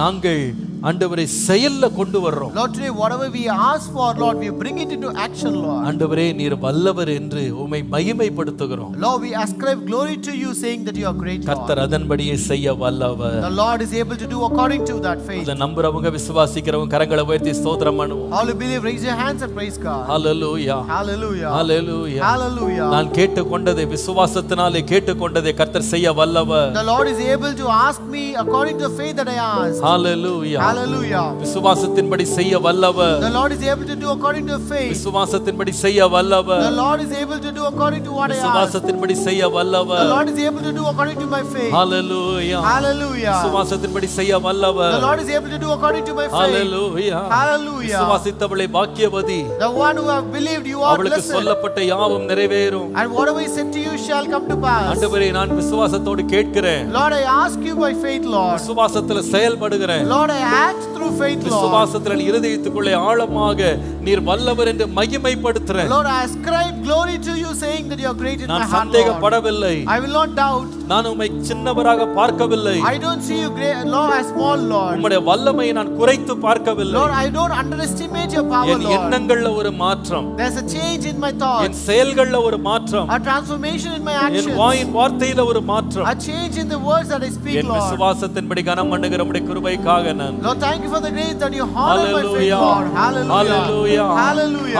நாங்கள் ஆண்டவரே செயல்ல கொண்டு வர்றோம். Lord, today whatever we ask for, Lord, we bring it into action, Lord. ஆண்டவரே, நீர் வல்லவர் என்று உம்மை மகிமைப்படுத்துகிறோம். Lord, we ascribe glory to you, saying that you are great, Lord. கர்த்தர் அதன்படியே செய்ய வல்லவர். The Lord is able to do according to that faith. அத நம்புறவங்க விசுவாசிக்கிறவங்க கரங்களை உயர்த்தி ஸ்தோத்திரம் பண்ணுவோம். All who believe, raise your hands and praise God. Hallelujah. Hallelujah. Hallelujah. Hallelujah. நான் கேட்டுக்கொண்டதை விசுவாசத்தினாலே கேட்டுக்கொண்டதை கர்த்தர் செய்ய வல்லவர். The Lord is able to ask me according to the faith that I asked. Hallelujah. Hallelujah. விசுவாசத்தின்படி செய்ய வல்லவர். The Lord is able to do according to faith. விசுவாசத்தின்படி செய்ய வல்லவர். The Lord is able to do according to what I asked. விசுவாசத்தின்படி செய்ய The வல்லவர். Lord is able to do according to my faith. Hallelujah. Hallelujah. விசுவாசத்தின்படி செய்ய வல்லவர். The Lord is able to do according to my faith. Hallelujah. Hallelujah. விசுவாசித்தவளை பாக்கியவதி. The one who have believed, you are அவளுக்கு blessed. சொல்லப்பட்ட யாவும் நிறைவேறும். And whatever is said to you shall come to pass. ஆண்டவரே, நான் விசுவாசத்தோடு கேட்கிறேன். Lord, I ask you by faith, Lord. விசுவாசத்துல செயல்படுகிறேன். Lord, I act through faith, Lord. விசுவாசத்துல இருதயத்துக்குள்ளே ஆழமாக நீர் வல்லவர் என்று மகிமைப்படுத்துறேன். Lord, I ascribe glory to you, saying that you are great in my நான் heart, Lord. சந்தேகப்படவில்லை. I will not doubt. நான் உம்மை சின்னவராக பார்க்கவில்லை. I don't see you great, Lord, as small, Lord. உம்முடைய வல்லமையை நான் குறைத்து பார்க்கவில்லை. Lord, I don't underestimate your power, N Lord. எண்ணங்கள்ல ஒரு மாற்றம், There's a change in my N thoughts, செயல்கள்ல ஒரு மாற்றம், a transformation in my N actions, வாயின் வார்த்தையில ஒரு மாற்றம். a change in the words that I speak, N Lord. விசுவாசத்தின்படி கனம் பண்ணுகிற உம்முடைய கிருபைக்காக நான் Lord, thank you for the grace that you honor my faith, Hallelujah. Lord. Hallelujah. Hallelujah.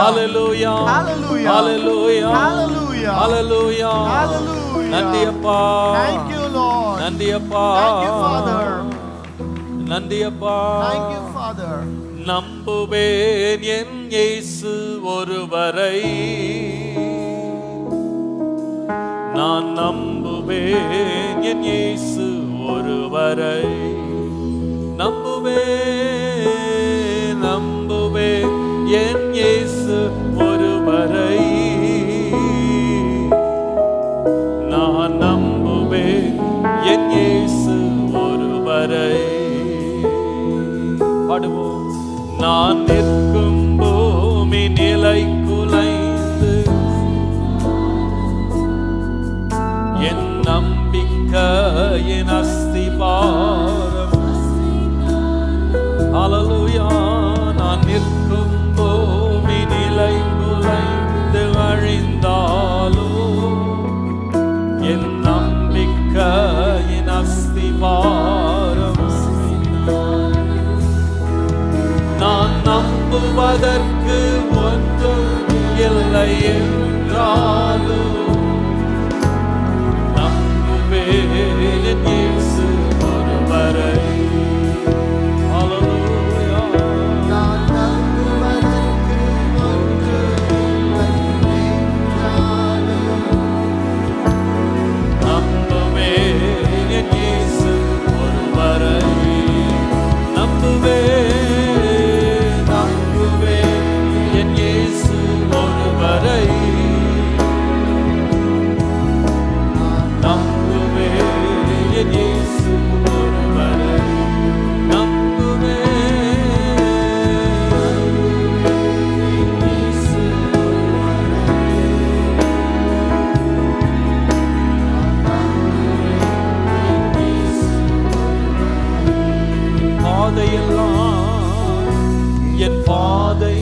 Hallelujah. Hallelujah. Hallelujah. Hallelujah. Hallelujah. Hallelujah. Hallelujah. நன்றி அப்பா. Thank you, Lord. நன்றி அப்பா. Thank you, Father. நன்றி அப்பா. Thank you, Father. நம்புவேன் என் இயேசு ஒருவரை, நான் நம்புவேன் என் இயேசு ஒருவரை, நம்புவேன் நம்புவேன் என் இயேசு ஒருவரை, நான் நம்புவேன் என் இயேசு ஒருவரை. பாடுவோம். நான் நிற்கும் பூமி நிலை குலைந்து, என் நம்பிக்கையின் அஸ்திபாரம், ஹalleluya. நான் நிற்கும் பூமி நிலை குலைந்து அழிந்தாலும், என் நம்பிக்கையின் அஸ்திபாரம், நான் நம்புவதற்கு ஒன்றும் இல்லை என்றாலும், நம்புவேன் என் இயேசு ஒருவரை. ஹalleluya. நான் நம்புவதற்கு ஒன்றுமில்லை என்றாலும், நம்புவேன் என் இயேசு ஒருவரை, நம்புவேன் நம்புவேன் என் இயேசு ஒருவரை, நம்புவேன் என் இயேசு ஒருவரை, நம்புவேன் என் இயேசு என் பாதை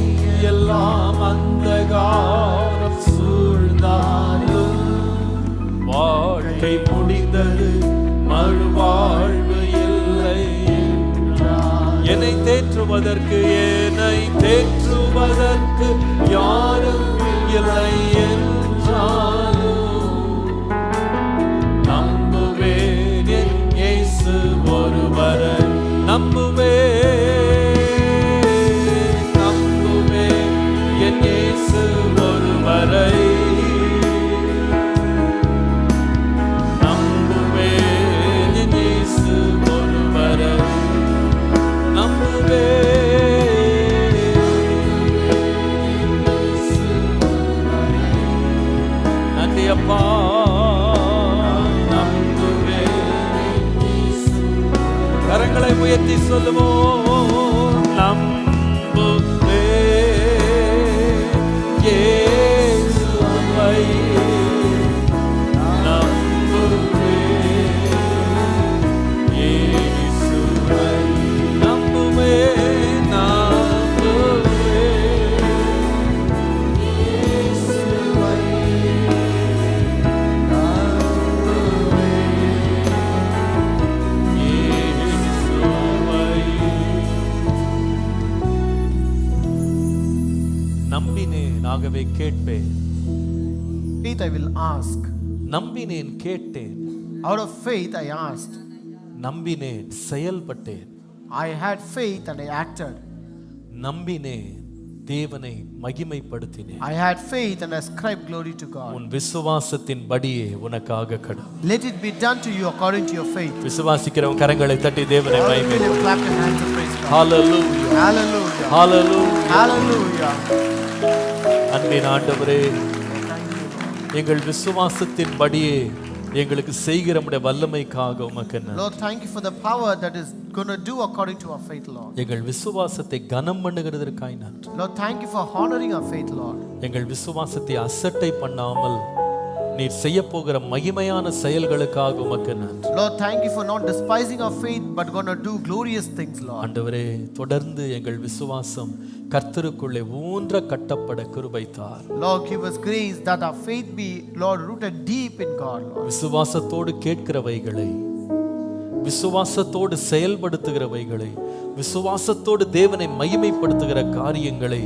எல்லாம் அந்தகாரம் சூழ்ந்தாலும், வாழ்க்கை முடிந்தது மறுவாழ்வு இல்லை என்றார். என்னை தேற்றுவதற்கு யாரும் இல்லை என்றாலும், நம்புவேன் என் இயேசு ஒருவரை, நம்புவேன் நம்புவேன் என் இயேசு ஒருவரை, நம்புவேன் என் இயேசு அப்பா நம்புவேன். கரங்களை உயர்த்தி சொல்லுவோம். நம்புவேன் இயேசுவை. நம்புவேன் இயேசுவை. நம்புவேன் நம்பினேன் ஆகவே கேட்பேன். Faith I will ask. நம்பினேன் கேட்டேன். Out of faith I asked. நம்பினேன் செயல்பட்டேன். I had faith and I acted. நம்பினேன் தேவனை மகிமைப்படுத்தினேன். I had faith and ascribed glory to God. உன் விசுவாசத்தின் படியே உனக்காக கடும். Let it be done to you according to your faith. விசுவாசிக்கிறவன் கரங்களை தட்டி தேவனை All மகிமை. will clap your hands and praise God. Hallelujah Hallelujah. Hallelujah. Hallelujah. அன்பின் ஆண்டவரே, Thank you, Lord. எங்கள் விசுவாசத்தின் படியே எங்களுக்கு செய்கிற உம்முடைய வல்லமைக்காக உமக்கு நன்றி. Lord, thank you for the power that is going to do according to our faith, Lord. எங்கள் விசுவாசத்தை கனம் பண்ணுகிறதற்காய் நன்றி. Lord, thank you for honoring our faith, Lord. எங்கள் விசுவாசத்தை அசட்டை பண்ணாமல் நீர் செய்ய போகிற மகிமையான செயல்களுக்காக உமக்கு நன்றி. Lord, thank you for not despising our faith but going to do glorious things, Lord. ஆண்டவரே, தொடர்ந்து எங்கள் விசுவாசம் கர்த்தருக்குள்ளே ஊன்ற கட்டப்பட கிருபை தார். Lord, give us grace that our faith be, Lord, rooted deep in God, Lord. விசுவாசத்தோடு கேட்கிறவைகளை, விசுவாசத்தோடு செயல்படுத்துகிறவைகளை, விசுவாசத்தோடு தேவனை மகிமைப்படுத்துகிற காரியங்களை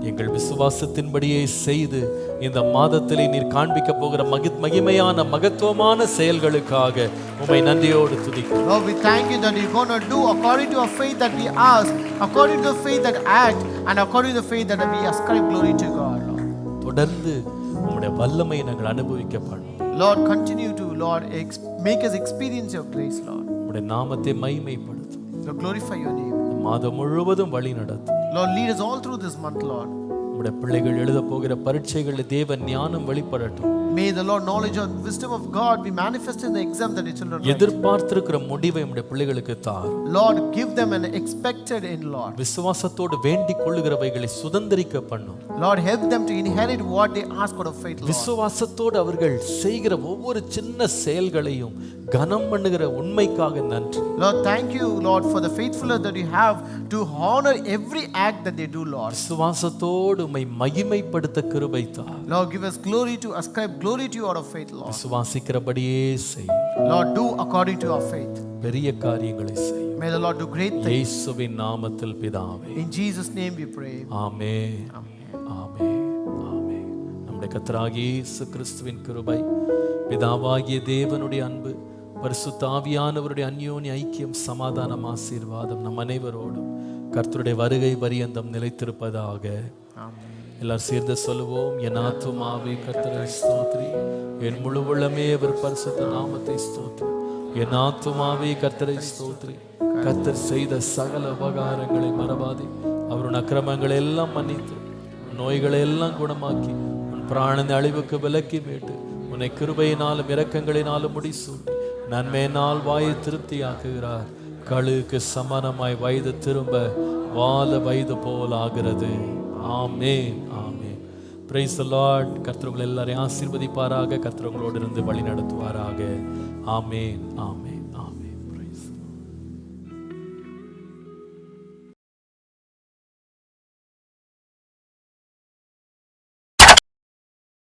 எங்கள் விசுவாசத்தின்படியே செய்து இந்த மாதத்திலே நீர் காண்பிக்க போகிற மகிமையான மகத்துவமான செயல்களுக்காக உம்மை நன்றியோடு துதிக்கிறோம். Lord, we thank you that you're going to do according to our faith that we ask, according to the faith that act, and according to the faith that we ascribe glory to God, Lord. தொடர்ந்து உம்முடைய வல்லமையை நாங்கள் அனுபவிக்க பண்ணுவோம். Lord, continue to, Lord, make us experience your grace, Lord. உம்முடைய நாமத்தை மகிமைப்படுத்தும். Lord, glorify your name. இந்த மாதம் முழுவதும் வழி நடத்தும். Lord, lead us all through this month, Lord. உம்முடைய பிள்ளைகள் எழுத போகிற பரீட்சைகளில் தேவ ஞானம் வெளிப்படட்டும். May the Lord knowledge and wisdom of God be manifested in the exam that your children write. எதிர்பார்த்திருக்கிற முடிவை உம்முடைய பிள்ளைகளுக்கு தார். Lord, give them an expected end, Lord. விசுவாசத்தோடு வேண்டிக் கொள்ளுகிறவைகளை சுதந்திரிக்க பண்ணும். Lord, help them to inherit what they ask out of faith, Lord. விசுவாசத்தோடு அவர்கள் செய்கிற ஒவ்வொரு சின்ன செயல்களையும் கனம் பண்ணுகிற உண்மைக்காக நன்றி. Lord, thank you, Lord, for the faithfulness that you have to honor every act that they do, Lord. விசுவாசத்தோடு உம்மை மகிமைப்படுத்த கிருபை தார். Lord, give us glory to ascribe glory to you out of faith, Lord. விசுவாசிக்கிறபடியே செய். Lord, do according to our faith. பெரிய காரியங்களை செய். May the Lord do great things. இயேசுவின் நாமத்தில் பிதாவே. In Jesus' name we pray. ஆமென். ஆமென். ஆமென். நம்முடைய கர்த்தராகிய இயேசு கிறிஸ்துவின் கிருபை, பிதாவாகிய தேவனுடைய அன்பு, பரிசுத்த ஆவியானவருடைய அந்யோன்ய ஐக்கியம், சமாதானம், ஆசீர்வாதம் நம் அனைவரோடும் கர்த்தருடைய வருகை பரியந்தம் நிலைத்திருப்பதாக. Amen. எல்லாரும் சேர்ந்து சொல்லுவோம். என் ஆத்துமாவே கர்த்தரை ஸ்தோத்திரி, என் முழு உள்ளமே அவர் பரிசுத்த நாமத்தை ஸ்தோத்திரி. என் ஆத்துமாவே கர்த்தரை ஸ்தோத்திரி, கர்த்தர் செய்த சகல உபகாரங்களை மறவாதே. அவருடைய அக்கிரமங்களை எல்லாம் மன்னித்து, நோய்களை எல்லாம் குணமாக்கி, உன் பிராணனை அழிவுக்கு விலக்கி மீட்டு, உன்னை கிருபையினாலும் இரக்கங்களினாலும் முடிசூட்டி, நன்மையினால் வாயை திருப்தியாக்குகிறார். கழுகுக்கு சமானமாய் வயது திரும்ப வால வயது போல் ஆகிறது. ஆமென். ஆமென். Praise the Lord. கர்த்தர் உங்களை எல்லாரையும் ஆசீர்வதிப்பாராக. கர்த்தர் உங்களோடு இருந்து வழி நடத்துவாராக. ஆமென். ஆமென்.